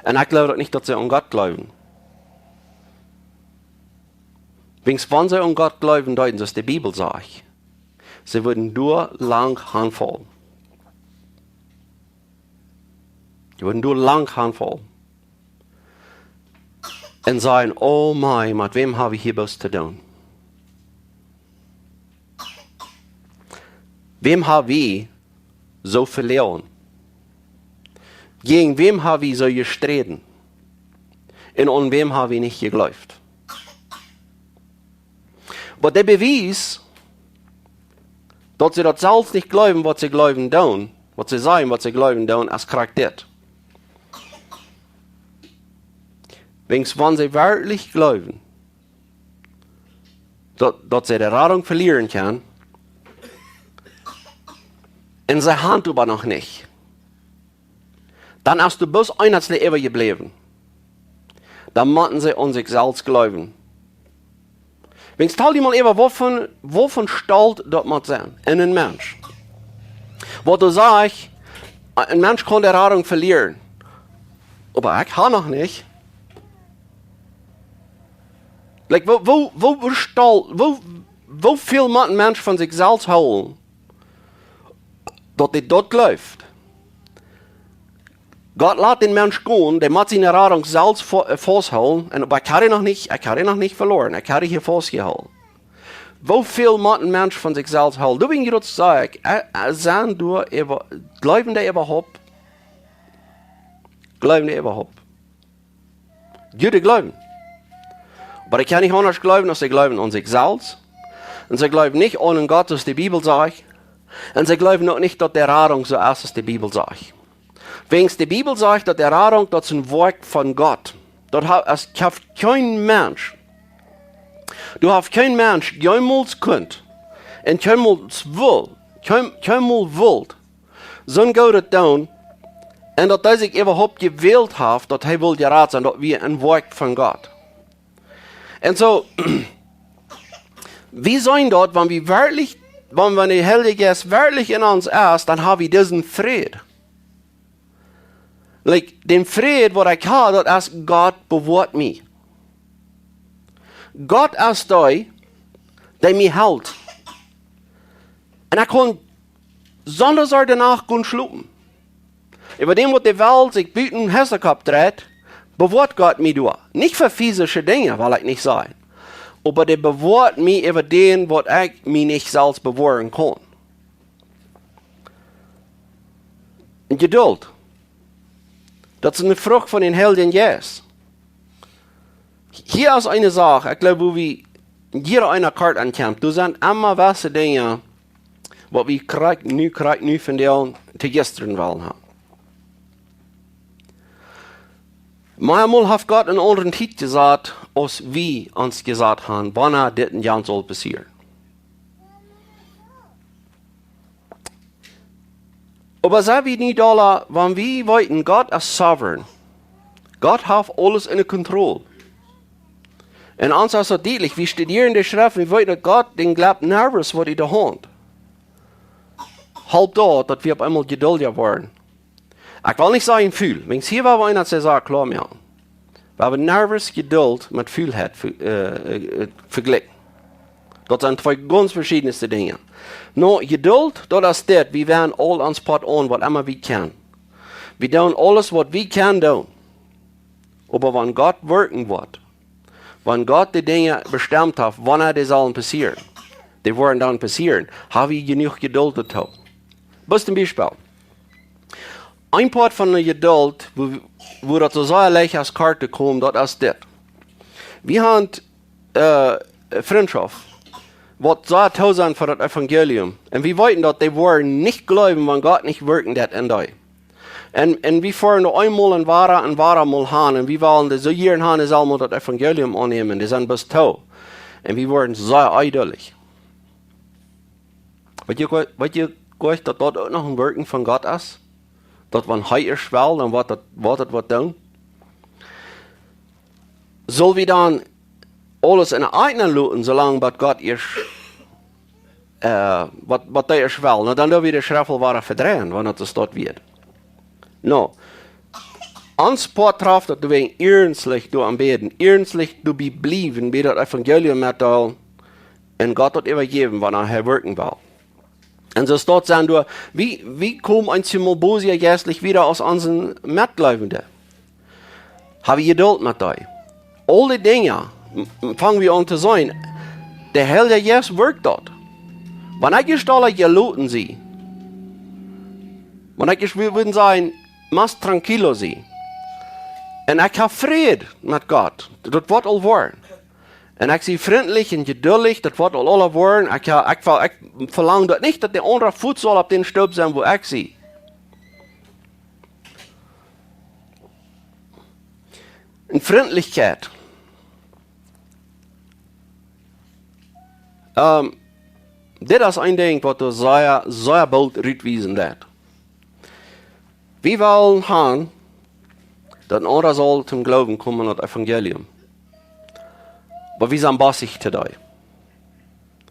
Und ich glaube nicht, dass sie an Gott glauben. Wenn sie an Gott glauben, deuten, dass die Bibel sagt. Sie würden nur lang handvoll. Sie würden nur lang handvoll. Und sagen, oh mein, mit wem habe ich hier was zu tun? Wem habe ich so verloren? Gegen wem habe ich so gestritten? Und an wem habe ich nicht geglaubt? Aber der Beweis, dass sie das selbst nicht glauben, was sie glauben tun, was sie sagen, was sie glauben tun, ist Charakter. Wenn sie wirklich glauben, dass sie die Erfahrung verlieren können, und sie haben aber noch nicht, dann hast du bloß eines Leben geblieben. Dann müssen sie an sich selbst glauben. Wenn es mal eben, wovon stellt das man sein? In einem Mensch. Wo du sagst, ein Mensch kann die Erfahrung verlieren. Aber ich kann noch nicht. Like, wo viel muss ein Mensch von sich selbst holen, dass er dort läuft? Gott lässt den Mensch gehen, der muss seine Erfahrung selbst festhalten, aber ich habe ihn noch nicht verloren, ich habe hier festgehalten. Wo viel muss ein Mensch von sich selbst halten? Du willst jetzt sagen, glauben die überhaupt? Glauben die überhaupt? Jüde glauben. Aber ich kann nicht anders glauben, als sie glauben an sich selbst. Und sie glauben nicht an Gott, was die Bibel sagt. Und sie glauben auch nicht, dass die Erfahrung so ist, als die Bibel sagt. Wenn die Bibel sagt, dass die Erfahrung, das ist ein Werk von Gott. Es hat kein Mensch. Du hast kein Mensch jemals könnt und jemals will so ein Gott tun und dass er sich überhaupt gewählt hat, dass er will gerat sein, dass wir ein Werk von Gott. Und so, wie sollen dort, wenn der Heilige Geist wirklich in uns ist, dann haben wir diesen Frieden. Like, den Frieden, wo ich habe, das ist Gott bewahrt mich. Gott ist der mich hält. Und ich kann sonders danach gut schlafen. Über dem, was die Welt sich bieten, Hesserkopf dreht, bewahrt Gott mich durch. Nicht für physische Dinge, weil ich nicht sein. Aber der bewahrt mich über den, was ich mich nicht selbst bewahren kann. Und Geduld. Das ist eine Frucht von den Heiligen Geist. Hier ist eine Sache, ich glaube, wo wir jeder eine Karte ankämpft. Du sind immer welche Dinge, was wir nu von dir zu gestern wollen haben. Manchmal hat Gott in anderen Zeit gesagt, als wir uns gesagt haben, wann das ein Jahr soll passieren. Aber sagen wir nicht alle, wenn wir wollten, Gott ist sovereign. Gott hat alles in der Kontrolle. Und uns ist so deutlich, wir studieren die Schrift, wir wollen, dass Gott den glaubt nervös, was in der Hand. Halb da, dass wir auf einmal geduldiger waren. Ich will nicht sagen, viel. Wenn es hier war, einer zu sagen, klar, mir. Wir haben nervös Geduld mit Fühlheit verglichen. Das sind zwei ganz verschiedene Dinge. No, Geduld, das ist das, wir werden all ans Part an, was immer wir können. Wir tun alles, was wir können tun. Aber wenn Gott wirken wird, wenn Gott die Dinge bestimmt hat, wann die sollen passieren, die werden dann passieren, haben wir genug Geduld dazu. Bist ein Beispiel. Ein Part von der Geduld, wo das so sehr leicht als Karte kommt, das ist das. Wir haben Freundschaft, was sehr tausend für das Evangelium. Und wir wollten, dass die wollen nicht glauben, wenn Gott nicht wirken wird in dir. Und wir fahren noch einmal und wahrer mal hin. Und wir wollen das so hier haben, das einmal das Evangelium annehmen. Die sind bis tau. Und wir werden sehr eidelig. Weißt ihr, dass das auch noch ein Wirken von Gott ist? Dass wenn er ist will, dann wird das tun? Soll wir dann alles in eigenen Luten, solange Gott ist, was der ist will? Dann dürfen wir die Schrift wieder verdrehen, wenn das dort wird. No. Ans Part traf, dass du ernstlich anbeten, ernstlich bleiben, wie das Evangelium mitteilen, und Gott hat übergeben, wenn er wirken will. Und so dort sagen du, wie kommt ein Symbolbosia jährlich wieder aus unseren Mitgläubigen? Habe ich Geduld mit dir. All die Dinge, fangen wir an zu sein, der Herr der Jesus wirkt dort. Wenn ich gestalle, geluten sie. Wenn ich würde sagen, mas tranquilo sie. Und ich habe Frieden mit Gott. Das wird all werden. Und ich sie freundlich und geduldig, das wird all werden. Ich verlange das nicht, dass der andere Fuß soll auf den Staub sein, wo ich sie. Und Freundlichkeit. Das ist ein Ding, was du sehr bald rückweisen wirst. Wir wollen haben, dass ein anderer soll zum Glauben kommen an das Evangelium. Aber wir sind bossig today.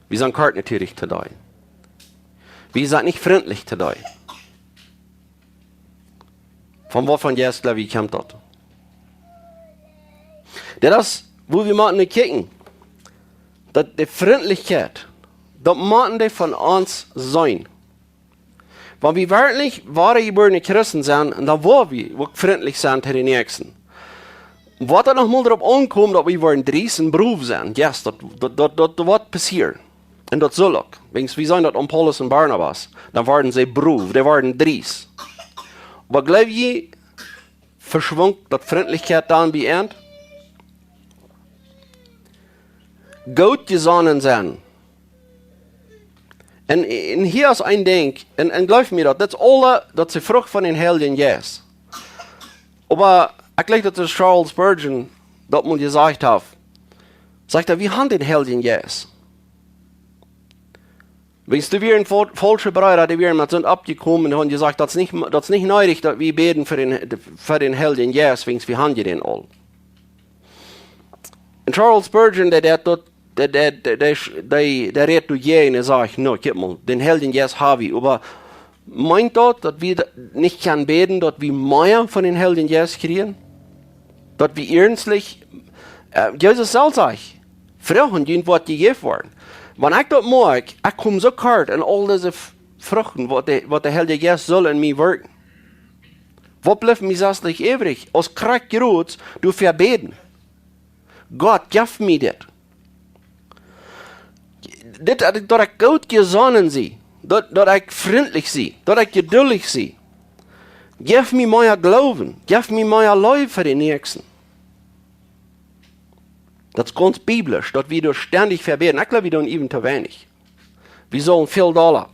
Wir sind kartnätig today. Wir sind nicht freundlich today. Von wovon jetzt, glaube ich, kommt das? Das ist, wo wir mal kicken. Dass die Freundlichkeit, das müssen die von uns sein. Wenn wir wirklich wahre geborene Christen sind, dann wollen wir freundlich sein zu den Nächsten. Was da noch mal darauf ankommt, dass wir wollen Dries und Beruf sind, yes, das wird passieren. Und das soll auch. Wenn wir sagen, dass Paulus und Barnabas, dann waren sie Beruf, die waren Dries. Aber glaube ich, verschwindet das Freundlichkeit dann bei ihnen? Gut gesonnen sein. Und hier ist ein Ding, und glaub mir das ist die Frucht von den Heiligen Geist. Aber ich glaube, dass Charles Spurgeon das mal gesagt hat. Sagt er, wir haben den Heiligen Geist. Wenn du wir in falsche Brüder, die wir mit sind abgekommen und haben gesagt, das ist nicht nötig, dass wir beten für den Heiligen Geist, wenn wir haben den all. Und Charles Spurgeon, der redet du je und sagt, no, guck mal, den Heiligen Geist habe ich, aber meint das, dass wir nicht können beten, dass wir mehr von den Heiligen Geist kriegen? Dass wir ernstlich, Jesus selbst sagt, Frauen, die wird gegeben worden. Wenn ich das mag, ich komme so kalt an all diese Früchten, was der Heilige Geist soll in mir wirken. Was bleibt mir sonst nicht übrig? Als Kraft geruht, du verbeten. Gott, gib mir das. Dass ich gut gesonnen sie, dass ich freundlich sie, dass ich geduldig sie. Gib mir mehr Glauben, gib mir mehr Liebe für den Nächsten. Das ist ganz biblisch, dass wir durch ständig verbeten. Ich glaube, wir tun eben zu wenig. Wir sollen viel $.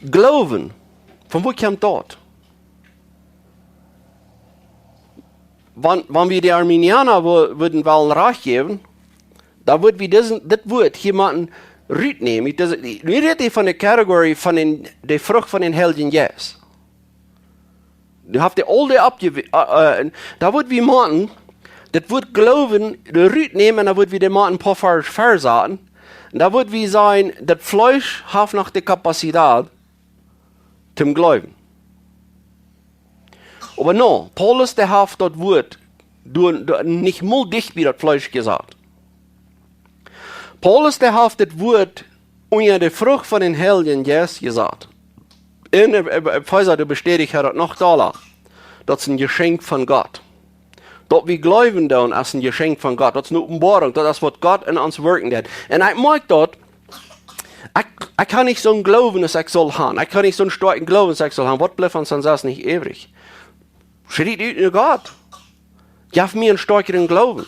Glauben, von wo kommt das? Wenn wir die Arminianer würden Recht geben, da würden wir das Wort jemanden Rüt nemen. Nu redt hij van de categorie van de vrucht van den Heiligen Geest. Du habt die oude da wird wir machen, das wird glauben, de Rüt nehmen, da wird wir den machen ein paar versaten. Da wird wir sein, das Fleisch hat noch die Kapazität zum Glauben. Aber no, Paulus, der hat das Wort nicht mal dicht wie das Fleisch gesagt. Paulus, der hat das Wort unter der Frucht von den Heiligen Geist gesagt. In Epheser, der bestätigt hat, noch da lag. Das ist ein Geschenk von Gott. Dort wir glauben dann, als ein Geschenk von Gott. Das ist eine Offenbarung, das ist, was Gott in uns wirken hat. Und ich mag dort, ich kann nicht so einen Glauben, dass ich soll haben. Ich kann nicht so einen starken Glauben, dass ich soll haben. Was bleibt uns dann das nicht ewig? Schritt in Gott. Gib mir einen stärkeren Glauben.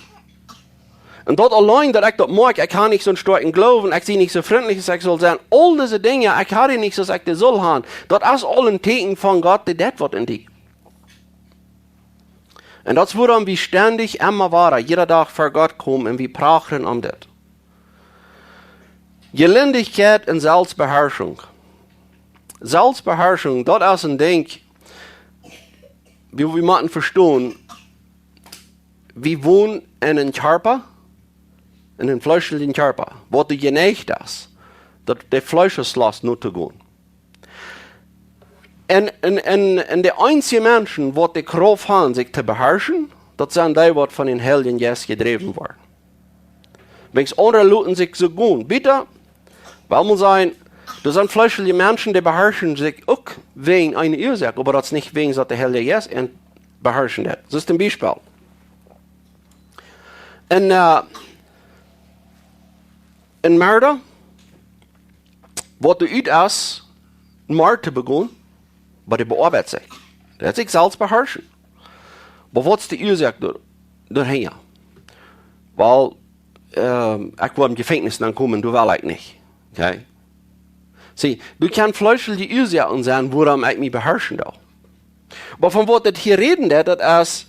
Und dort allein, dass ich das mag, ich kann nicht so einen starken Glauben, ich sehe nicht so freundlich, dass ich soll sein. All diese Dinge, ich habe nicht so, dass ich das soll haben. Das ist all ein Teken von Gott, der das wird in die. Und das woran wir ständig immer waren, jeder Tag vor Gott kommen und wir prachen um das. Gelindigkeit und Selbstbeherrschung. Selbstbeherrschung, das ist ein Ding, wie wir müssen verstehen, wir wohnen in einem Körper, in einem fleischlichen Körper, wo du geneigt hast, dass der Fleischeslast nur zu gehen. Und die einzigen Menschen, die die Kraft haben, sich zu beherrschen, das sind die, die von den Heiligen Geist getrieben werden. Wenn es andere Leute sich so gut, bitte, weil man sagen, das sind fleischliche Menschen, die beherrschen sich auch wegen einer Ursache, aber das nicht wegen, dass der Heilige Geist beherrschen hat. Das ist ein Beispiel. Ein Mörder, wo du aus Mord zu begehen, aber der bearbeitet sich. Der hat sich selbst beherrschen. Aber was ist die Ursache dahin? Weil ich will im Gefängnis dann kommen, du willst nicht. Okay? Sieh, du kannst fleischliche Ursachen sein, woran ich mich beherrschen darf. Aber von was das hier reden, das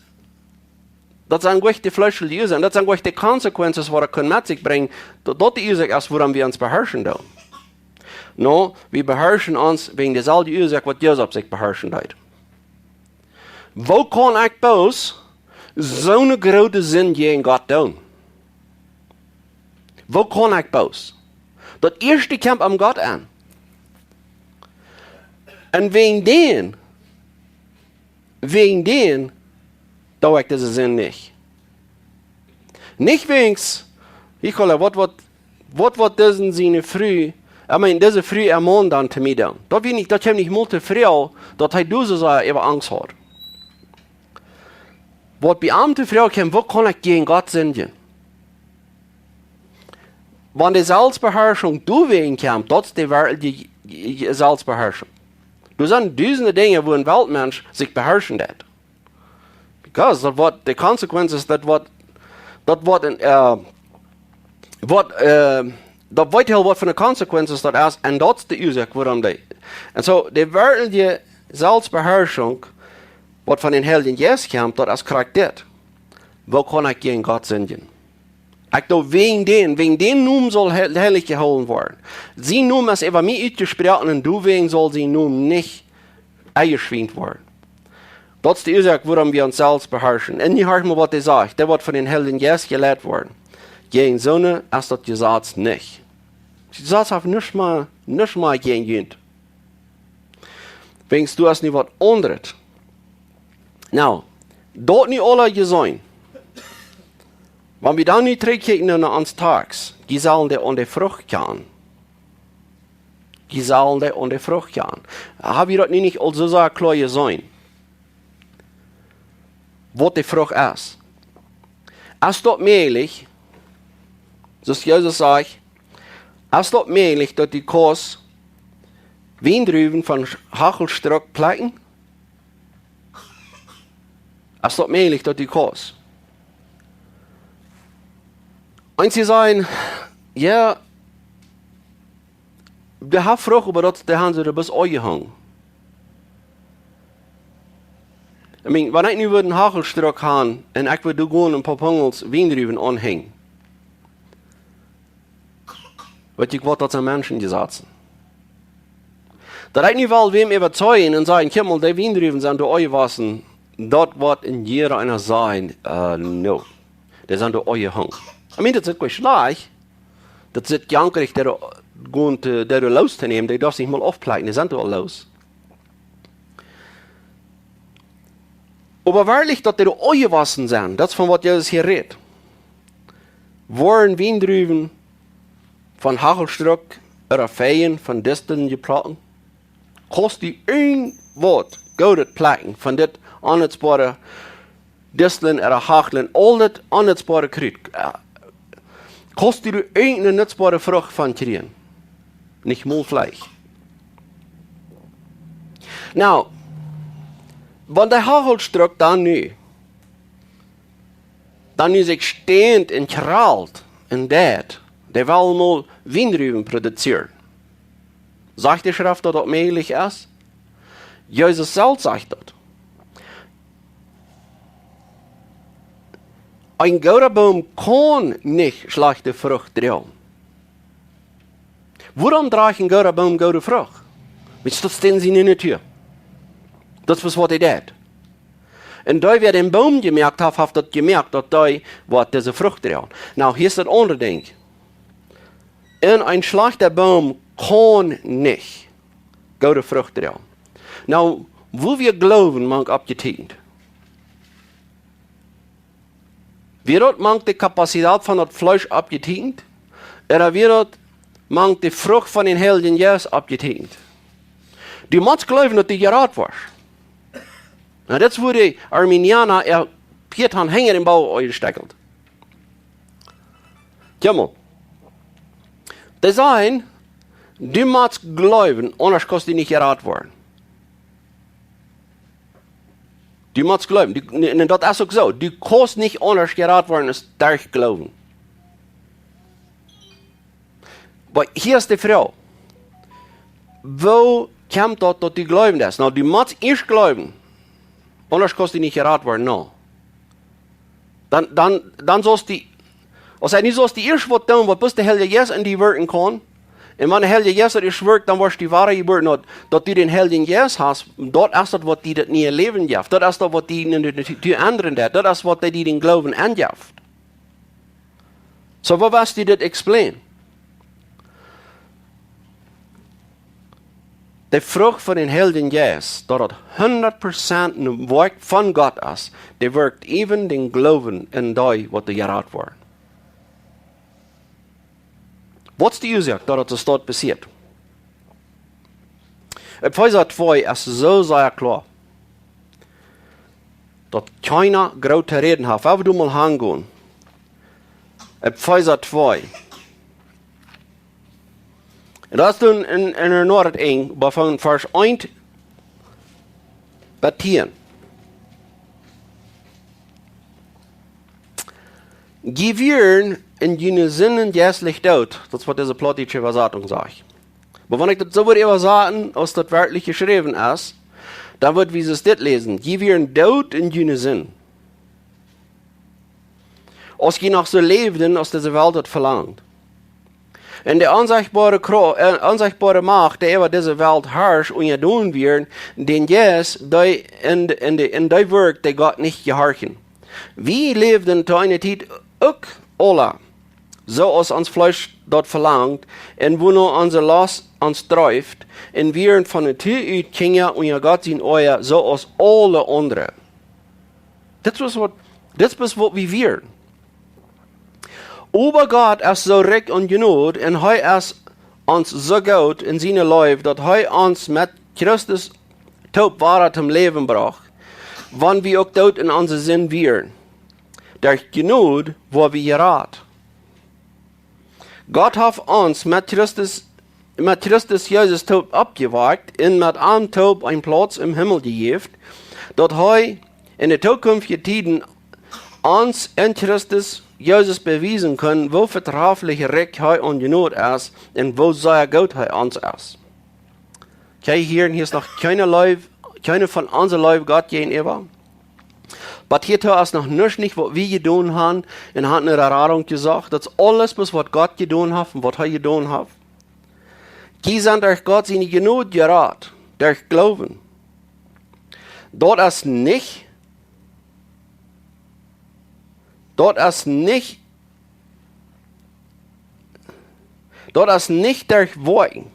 sind gleich die fleischliche Ursachen, das sind gleich die Konsequenzen, die er mit sich bringen. Das die Ursache ist, woran wir uns beherrschen dürfen. No, wir beherrschen uns wegen derselben Ursache, was Jesus sich beherrschen hat. Wo kann ich bloß so eine große Sinn gegen Gott tun? Wo kann ich bloß? Das erste kommt am Gott an. Und wegen den, tue ich diese Sinn nicht. Nicht wegen, ich hole, was wird diesen Sinne früh, diese früh ermahnen dann zu mir dann. Das kommt nicht multe Frau, dass du so über Angst hat. Was beamte Frau kommt, wo kann ich gegen Gott sündigen? Wenn die Selbstbeherrschung du wegen kommt, das ist die Selbstbeherrschung. Du sind diese Dinge, wo ein Weltmensch sich beherrschen hat. Because das wird die Konsequenzen, das weiß was für eine Konsequenzen das ist, und das ist die Ursache, warum die. Und so, die wirkliche Selbstbeherrschung, was von den Heiligen Geist kommt, das ist Charakter. Wo kann ich gegen Gott sündigen? Ich glaube, wegen den Namen soll heilig gehalten werden. Sie Namen ist über mich ausgesprochen und du wegen soll sie Namen nicht eingeschwingt werden. Das ist die Ursache, warum wir uns selbst beherrschen. Und ich höre mal, was er sagt. Der wird von den Heiligen Geist gelehrt worden. Gegen Sonne ist das Gesetz nicht. Das Gesetz hat nicht mal gegen jemand. Wenn du hast nicht was anderes. Now, dort nicht alle gesehen. Wenn wir dann nicht zurückkicken nach uns Tags, die sollen die an der Frucht gehen. Die sollen die an der Frucht gehen. Habe ich das nicht also so klar gesehen? Was die Frucht ist. Ist das möglich, das Jesus sagt, ist das möglich, dass die Kurs Windrüben von Hachelstruck pleiten? Ist das möglich, dass die Kurs? Und sie sagen, ja, der hat Frucht, aber das haben sie da bis angehangen. Wenn ich nicht einen Hachelstruck haben und ich würde gehen ein paar Pungels Windrüben anhängen, Weet je wat dat zijn mensen gesetzen? Dat ik niet wel wem überzeugen en sagen, Kimmel, die Wiendrüben sind durch euch wassen, dort wird in jeder einer sein, no. Die sind durch euch hang. Ich meine, das ist kein Schlag. Das ist jankrig, der du loszunehmen, die darf sich mal aufplagen, die sind doch los. Aber wahrlich, dass die durch euch wassen sind, das ist von was Jesus hier redet. Waren Wiendrüben von Hachelstruck oder Feien von Disteln geplagen? Kost die een woord gouden plakken van dit onetsbare disteln oder hachelen, al dit onetsbare kruid. Kost die een nutzbare vrucht van kriegen. Nicht mal Fleisch. Nou, wenn der Hachelstruck dann sich stehend en kralt en dat, der will mal Wiendrüben produzieren. Sagt die Schrift, dass das möglich ist? Jesus selbst sagt das. Ein guter Baum kann nicht schlechte Frucht tragen. Warum trägt ein guter Baum gute Frucht? Weil das stehen sie in der Tür. Das ist, was er tut. Und da wir den Baum gemerkt haben, hat das gemerkt, dass da diese Frucht tragen. Now, hier ist das andere Ding. In ein schlechter Baum kann nicht gute Frucht tragen. Nou, wo wir glauben, man abgetekend. Wird man die Kapazität von das Fleisch abgetekend? Oder wird man die Frucht von den Heiligen Geist abgetekend? Die muss glauben, dass die gerat war. Nou, das wurde Arminianer Pietern Hänger im Bau eingesteckelt. Jammer. Die sagen, du musst glauben, anders kannst du nicht gerat werden. Du musst glauben. Und das ist auch so. Du kannst nicht anders gerat werden, als durch Glauben. Aber hier ist die Frage. Wo kommt das, dass du glauben das? Nou, du musst erst glauben. Anders kannst du nicht gerat werden, no. Dann sollst du, also nicht sollst du erst was tun, was bis der Heilige Geist in die wirken kann. Und wenn der Heilige Geist ist wirkt, dann wirst du die wahre Geburt, dass du den Heiligen Geist hast. Dort ist das, was die das nie erleben darf. Dort ist das, was die in anderen darf. Dort ist, was die den Glauben andarf. So, wo wirst du das explain? Die Frucht von den Heiligen Geist, dass das 100% ein Werk von Gott ist, die wirkt even den Glauben in die, was die gerat waren. Was ist die Ursache, dass das dort passiert? Epheser 2 ist so sehr klar, dass keiner große Reden hat. Wenn wir mal hingehen, Epheser 2. Das ist in der Nord eng, von Vers 1 bis 10. Gewirren in jene Sinnen jässlich dort. Das ist, was diese plottische Übersetzung sagt. Aber wenn ich das so würde übersetzen, als das wörtlich geschrieben ist, dann wird wie sie es das lesen. Gewirren dort in jene Sinn. Als je noch so lebten, als diese Welt das verlangt. Und die unsichtbare Macht, die über diese Welt herrscht und ja tun wird, den jetzt in die Werk, die Gott nicht gehorchen. Wir lebten zu einer Zeit auch alle, so als uns Fleisch dort verlangt, und wo nur unser Last uns treibt, und wir von der Tür uit gingen und ja Gott sein euer, so als alle anderen. Das ist was wir wären. Aber Gott ist so recht und genug, und er ist uns so gut in seinem Leben, dass er uns mit Christus tot Wahrheit zum Leben braucht, wann wir auch dort in unser Sinn wären. Durch genug, wo wir gerat. Gott hat uns mit Christus Jesus tot abgewagt und mit einem Tod einen Platz im Himmel gegeben, dass er in der zukünftigen Tiden uns in Christus Jesus beweisen können, wo vertrauliche Recht er und genug ist und wo sehr gut er uns ist. Okay, hier ist noch keine von unseren Leib Gott gegenüber. Aber hier ist noch nicht, was wir getan haben, und hat eine Erfahrung gesagt, das ist alles, was Gott getan hat und was er getan hat. Die sind durch Gott seine Genut gerat, durch Glauben. Dort ist nicht durch Worten.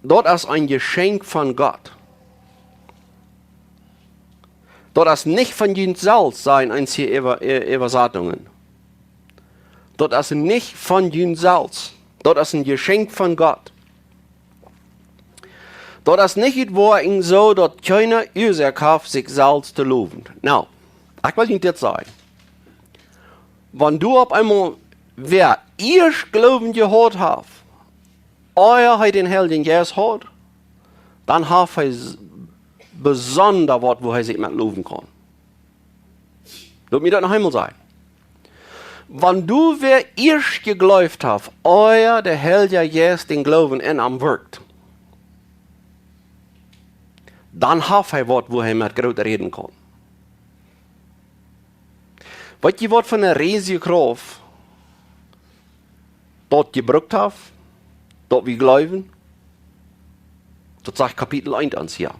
Dort ist ein Geschenk von Gott. Dort ist nicht von uns selbst sein einzige Übersetzungen. Dort ist nicht von uns selbst. Dort ist ein Geschenk von Gott. Dort ist nicht Worten so, dass keiner Ursache hat, sich selbst zu loben. Now, ich will Ihnen das sagen. Wenn du auf einmal, wer erst Glauben gehört hat, euer hat den Herrn, den Jesus hat, dann hat er besonders was, wo er sich mit loben kann. Lass mir das noch einmal sagen. Wenn du wer erst geglaubt hast, euer der Herr, der Jesus den Glauben in am wirkt, dann hat er was, wo er mit Gott reden kann. Wat je wat van een riesige Kraft dort gebraucht hat, dort wir glauben, das sagt Kapitel 1 ans hier.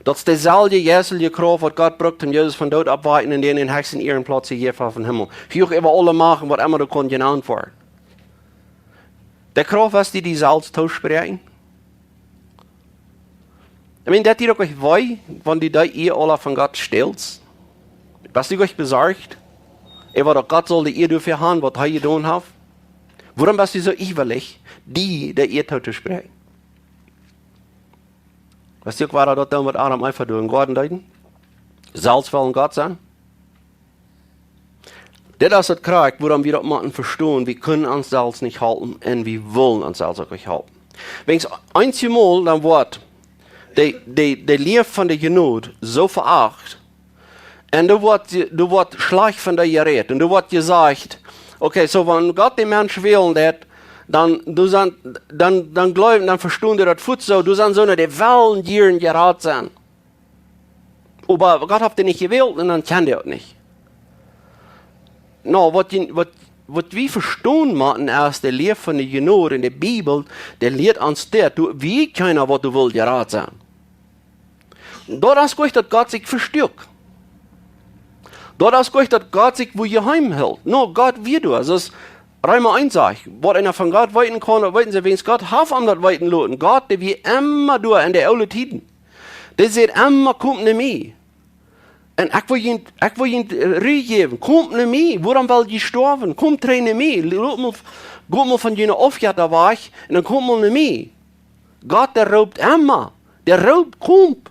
Das ist derselbe jährliche Kraft, was Gott braucht, um Jesus von dort abweiten und den höchsten Ehrenplatz hier auf dem Himmel. Hier über alle machen, was immer du kannst genannt werden. Der Kraft ist die selbst aussprechen. Ich meine, das ist auch euch weh, wenn die da ihr alle von Gott stellt. Was du euch besorgt? Aber doch Gott soll die ihr dafür haben, was er getan hat. Warum bist du so ewig, die der ihr zu sprechen? Weißt du, was er dort mit Adam einfach durch den Garten deuten? Salz wollen Gott sein? Das ist das Krieg, woran wir das verstehen, wir können uns Salz nicht halten und wir wollen uns Salz auch nicht halten. Wenn es einzige Mal dann wird, der Lehre von der Genut so verachtet, und du wird schlecht von der geredet. Und du wird gesagt, okay, so wenn Gott den Menschen wählen hat, dann glauben, dann verstehen die das gut so, du sagst so, die wollen dir gerat sein. Aber Gott hat den nicht gewählt und dann kann der auch nicht. No, was wir verstehen machen, ist der Lehre von der Genut in der Bibel, der lehrt uns das, wie keiner, was du willst, gerat sein. Dort ist gut, dass Gott sich verstärkt. Dort ist gut, dass Gott sich wo geheim hält. No, Gott wie du. Also es ist Römer 1 sagt, was einer von Gott weiten kann, weiten sie, wenn Gott hat an das weiten lassen. Gott, der wie immer du in der alten Tiden. Der sagt immer, kommt nicht mehr. Und ich will ihn Ruhe geben, kommt nicht mehr. Warum will die sterben? Kommt nicht mehr. Geht mal von jener Aufgabe da war ich, und dann kommt mal nicht mehr. Gott, der raubt immer. Der raubt, kommt.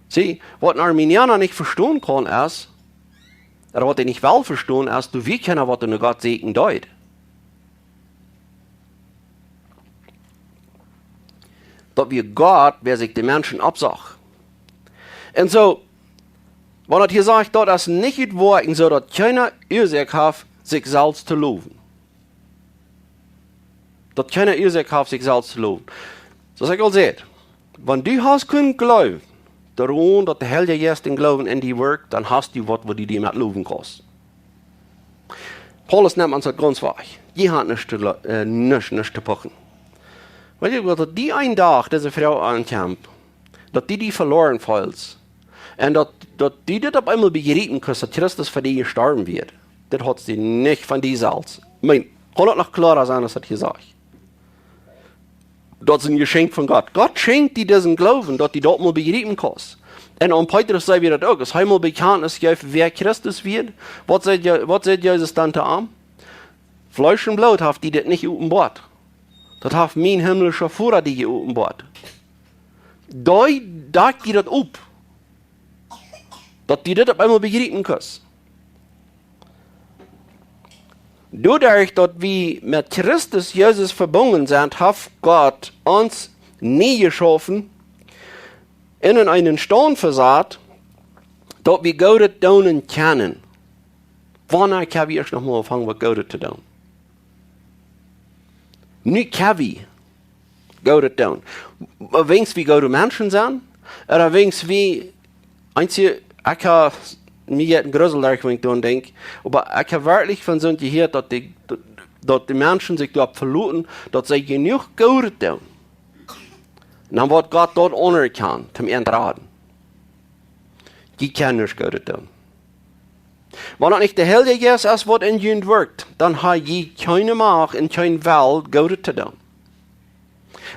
Sieh, was ein Arminianer nicht verstehen kann, ist, oder was er nicht will verstehen, ist, du wie keiner, was du Gott segnen deut. Dass wir Gott, wer sich den Menschen absagt. Und so, wenn er hier sagt, dort ist nicht Worten, so dass keiner Ursache hat, sich selbst zu loben. Dass keiner Ursache hat, sich selbst zu loben. So sag ich auch seht, wenn du hast können glauben, darum, dass der Herr Jesus den Glauben in die wirkt, dann hast du was, wo die mit loben kannst. Paulus nimmt uns das ganz wahr. Die hat nichts zu packen. Weil ich dass die einen Tag, diese Frau ankam, dass die verloren fällt, und dass die das auf einmal begreifen kann, dass Christus für die gestorben wird, das hat sie nicht von die selbst. Ich meine, kann das noch klarer sein, als das hier sagt. Das ist ein Geschenk von Gott. Gott schenkt dir diesen Glauben, dass die dort mal begreifen kannst. Und um Petrus sagt wir das auch. Es einmal bekannt ist, wer Christus wird. Was sagt Jesus dann da an? Fleisch und Blut hat die das nicht offenbart. Das hat mein himmlischer Führer die offenbart. Da sagt die das auf. Dass die das auf einmal begreifen kannst. Dadurch, dass wir mit Christus Jesus verbunden sind, hat Gott uns nie geschaffen, in einen Stand versaat, dass wir Gott tun können. Wann kann wir erst noch mal anfangen, was Gott zu tun? Nicht kann wir Gott tun. Wenn wir Gott Menschen sind, Oder wenigstens wie, einzige, ich habe mir jetzt ein Grüssel, wenn ich daran denke, aber ich habe wirklich von so gehört, dass die Menschen sich dort verluten, dass sie genug Gutes tun. Und dann wird Gott dort anerkannt, zum Entraten. Die können nicht Gutes tun. Wenn das nicht der Heilige Geist ist, was in ihnen wirkt, dann hat je keine Macht in keiner Welt Gutes zu tun.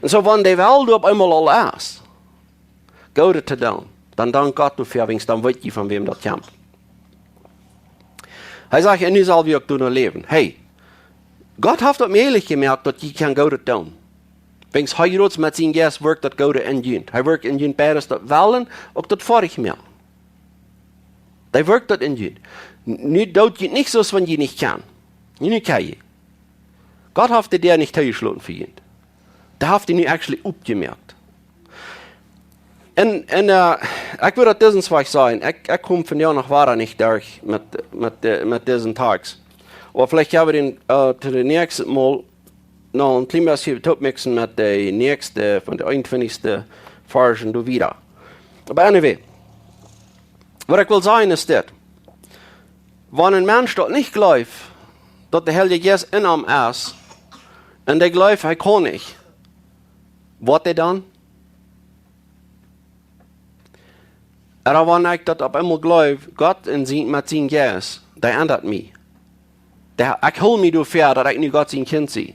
Und so, wenn die Welt auf einmal all ist, Gutes zu tun, dann dankt Gott dafür, dann weiß je von wem das kommt. Er sagt, in dieser Welt wird du leben. Hey, Gott hat das mir ehrlich gemerkt, dass je kein Gutes tun. Wenn es heute mit seinem Geist wirkt, das Gutes in ihnen. Er wirkt in ihnen beides, das Wollen und das Vorrecht mehr. Der wirkt das in ihnen. Das geht nicht so, wenn je nicht kann. Nicht kann je. Gott hat dir nicht zugeschlagen für ihn. Der hat ihn actually aufgemerkt. Und ich würde diesen Zweig sagen, ich komme von Jahr nach Jahr nicht durch mit diesen Tags. Aber vielleicht haben wir den zu den nächsten Mal noch ein kleines bisschen topmixen mit der nächsten, von der 21. Version du wieder. Aber anyway, was ich will sagen ist das, wenn ein Mensch dort nicht glaubt, dass der Heilige Geist in ihm ist, und der glaubt, er kann nicht, was er dann? Aber wenn ich das auf einmal glaube, Gott mit seinem Geist, der ändert mich. Ich hole mich dafür, dass ich nicht Gott sein Kind sehe.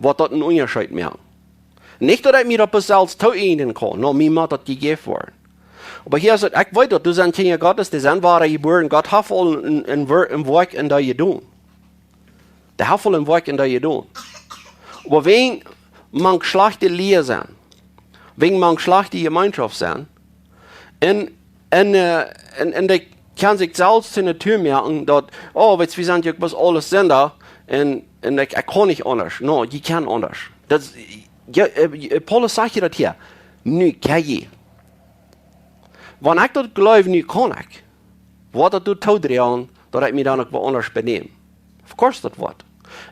Was das ein Unterschied mehr. Nicht, dass ich mir das selbst zueignen kann, nur mir muss das gegeben werden. Aber hier sagt, ich weiß, du sind Kinder Gottes, die sind wahre geboren, Gott hat voll im Werk in der Jedun. Der hat voll im Werk in der Jedun. Aber wenn man schlechte Lehre sind, wenn man schlechte Gemeinschaft sind, und der kann sich selbst in der Tür merken, dass, oh, wir sind ja was alles Sender, und ich kann nicht anders. No, ich kann anders. Das, ja, Paulus sagt ja das hier. Nicht kann je. Wenn ich das glaube, nicht kann ich. Was das tut dran, dass ich mich dann auch anders benehme. Of course das wird.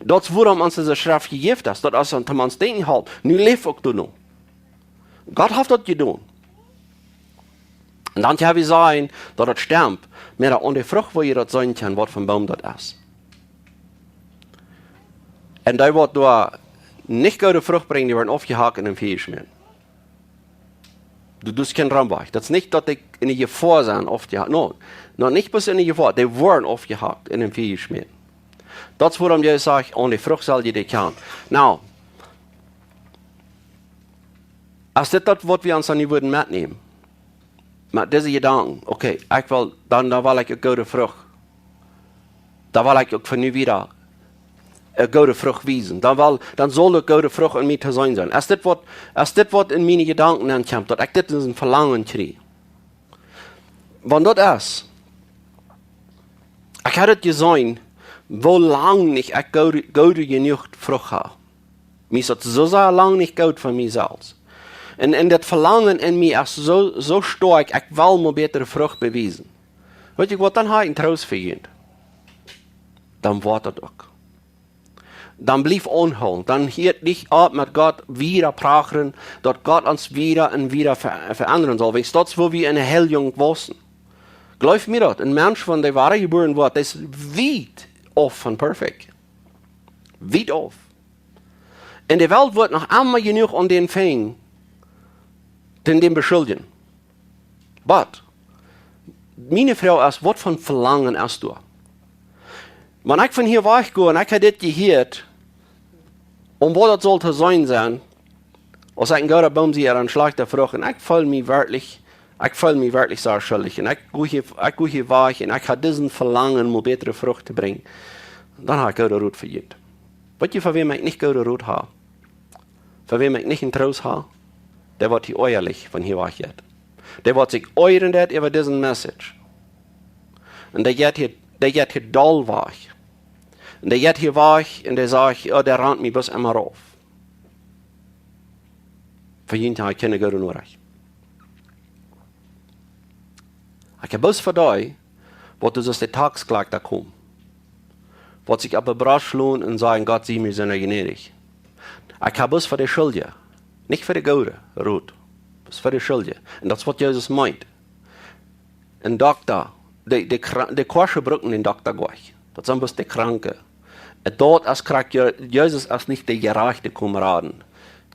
Das ist, worum uns diese Schrift gegeben ist. Das ist, dass man uns denken halt. Nicht lebt auch du noch. Gott hat das getan. Und dann kann ich sagen, dass das stimmt. Aber an der Frucht, wo ihr das sein kann, was für ein Baum das ist. Und die wird da nicht gute Frucht bringen, die werden aufgehakt in den Feuer schmieren. Du tust kein Rambach. Das ist nicht, dass die in die Gefahr sind, aufgehakt. No, noch nicht bis in die Gefahr. Die werden aufgehakt in den Feuer schmieren. Das ist, worum ich sage, an die Frucht soll die kann. Now, als das, was wir uns an die würden mitnehmen, mit diesen Gedanken, okay, ich will, dann will ich eine gute Frucht. Da will ich auch von mir wieder eine gute Frucht wiesen. Dann soll eine gute Frucht in mir zu sein. Als das, was in meine Gedanken ankommt, dass ich das in ein Verlangen kriege. Wenn das ist, ich hätte gesehen, wo lange nicht ich gute genug Frucht habe. Mir ist das so sehr lange nicht gut für mich selbst. Und das Verlangen in mir ist so stark, ich will mir bessere Frucht beweisen. Weet je wat, dann habe ich einen Trost für ihn. Dann wird das auch. Dann blieb unholen. Dann hielt dich ab mit Gott wieder prachen, dass Gott uns wieder und wieder verändern soll. Weißt du, das, wo wir in der Heilung wussten. Glaub mir das, ein Mensch, von der wahre geboren wird, ist weit off von perfekt. Weit off. In der Welt wird noch einmal genug an den Fängen, den beschuldigen. Aber, meine Frau ist, was von Verlangen hast du? Wenn ich von hier weggehe und ich habe das gehört, und wo das sollte sein, als ich ein guter Baum sehe, ein schlechter Frucht, und ich fühle mich wirklich sehr schuldig, und ich gehe hier weg, und ich habe diesen Verlangen, um bessere Frucht zu bringen, dann habe ich gute Ruhe verdient. Weißt du, für wem ich nicht gute Ruhe habe? Für wem ich nicht einen Trost habe? Der wird hier ehrlich von hier weg. Der wird sich orientiert über diesen Message. Und der geht hier doll weg. Und der geht hier weg und der sagt, oh, der rannt mich bis immer auf. Für jeden Tag keine gute Ruhe. Ich habe bloß für dich, wo du aus der Tagsklage da kommst. Wo sich aber brasch lohnt und sagen, Gott, sieh mir seine gnädig. Ich habe bloß für die Schuld. Nicht für die Gute, Ruth. Dat is voor de schulden. En dat is wat Jezus meint. Een dokter, de kwasje broeken in dokter gleich. Dat zijn best de kranken. En dort als krank, Jezus als niet de gerechte Kameraden.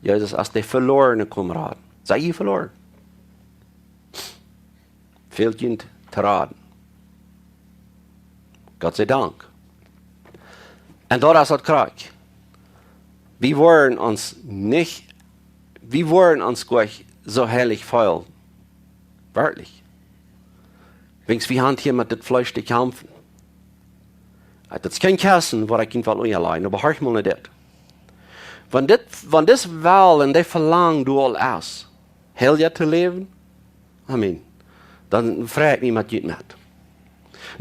Jezus als de verlorene Kameraden. Sei je verloren? Veel kind te raden. Gott sei Dank. En dort als het krank. Wir wollen uns gleich so herrlich feil. Wirklich. Wenigstens wir haben hier mit dem Fleisch zu kämpfen. Das ist kein Kassen, wo ich ihn will allein, aber hör mal nicht das. Wenn das Wahl und das Verlangen du all ist, hell zu leben, Amen, dann frage ich mich, was geht mit.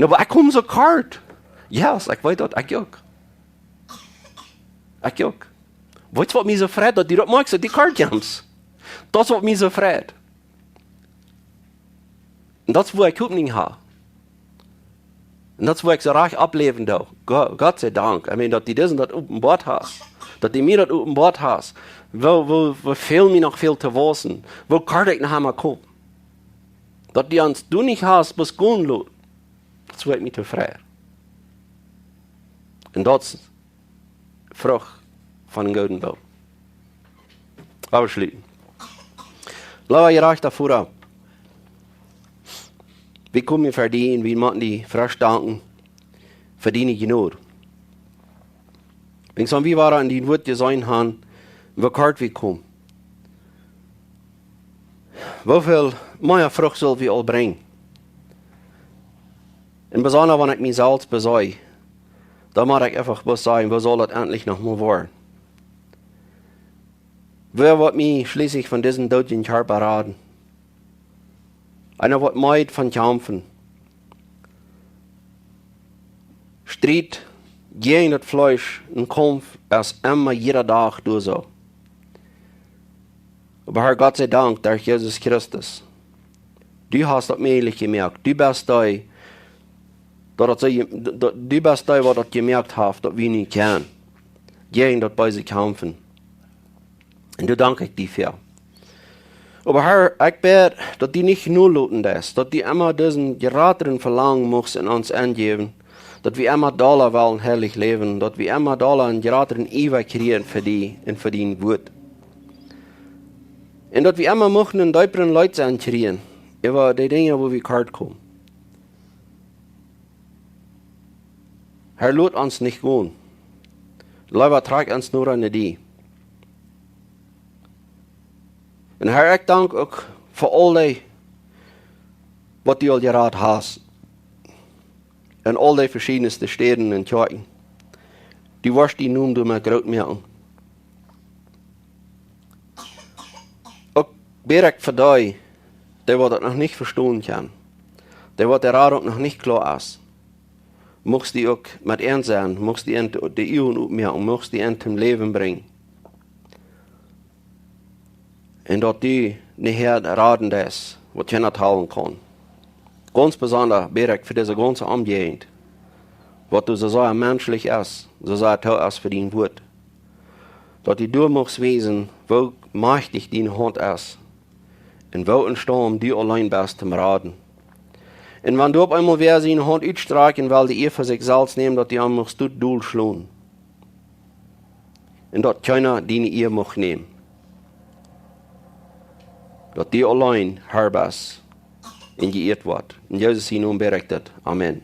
Aber ich komme so kalt. Ja, ich weiß das, ich auch. Ich auch. Weißt du, was mich so freut, dass die das machen, die Kartjams? Das ist, was mich so freut. Und das ist, wo ich Hoffnung habe. Und das ist, wo ich so reich ableben darf. Gott sei Dank. Ich meine, dass die das und das auf dem Bord hast. Dass die mir das auf dem Bord hast. Wo fehlt mir noch viel zu wissen. Wo kann ich noch einmal kommen? Dass die uns du nicht hast, bis gehen lässt. Das wird mich zu freuen. Und das ist Frucht von dem guten Bild. Abschließen. Lass ihr euch davor ab. Wie können wir verdienen, wie machen die verstanden, verdiene ich genug. Wenn so wie wir an die Wort gesehen haben, wie kalt wir kommen. Wie viel mehr Frucht soll wir all bringen? Und besonders, wenn ich mich selbst besäue, dann muss ich einfach was sagen, wo soll das endlich noch mal werden? Wer wird mich schließlich von diesem deutschen Körper raten? Einer wird meid von kämpfen. Streit gegen das Fleisch und Kampf ist immer jeder Tag durch so. Aber Herr Gott sei Dank, durch Jesus Christus. Du hast das möglich gemerkt. Du bist da, was das gemerkt hast, dass wir nicht können. Gegen das böse kämpfen. Und du danke ich dir für. Aber Herr, ich bete, dass die nicht nur luten das, dass die immer diesen geratenen Verlangen muss in uns angeben, dass wir immer Dollar wollen herrlich leben, dass wir immer Dollar einen geratenen Ewig kriegen für die und für den Wut. Und dass wir immer möchten einen deuperen Leute ankriegen, über die Dinge, wo wir kalt kommen. Herr, lut uns nicht gehen. Leider trag uns nur an die. Und Herr, ich danke auch für all die, was du all geraten hast. In all die verschiedensten Städten und Kirchen. Die wirst die nun du mir groß merken. Auch bete ich für die, die das noch nicht verstehen kann. Die der Rat noch nicht klar ist. Möchtest die auch mit ernst sein, möchtest die Übung aufmerken, möchtest die in zum Leben bringen. Und dass die nicht raten das, was ich nicht teilen kann. Ganz besonders bete ich für diese ganze Umgehend. Was du so sehr menschlich ist, so sehr toll ist für dein Wort. Dass du musst wissen, wo mächtig deine Hand ist. Und wo ein Sturm du allein bist zum Raten. Und wenn du auf einmal wer seine Hand ausstreichen will, die ihr für sich selbst nehmen, dass die musst du durchschlagen. Und dass keiner deine ihr muss nehmen. Dass die allein Herr bist und geehrt wird. In Jesus' Namen berichtet. Amen.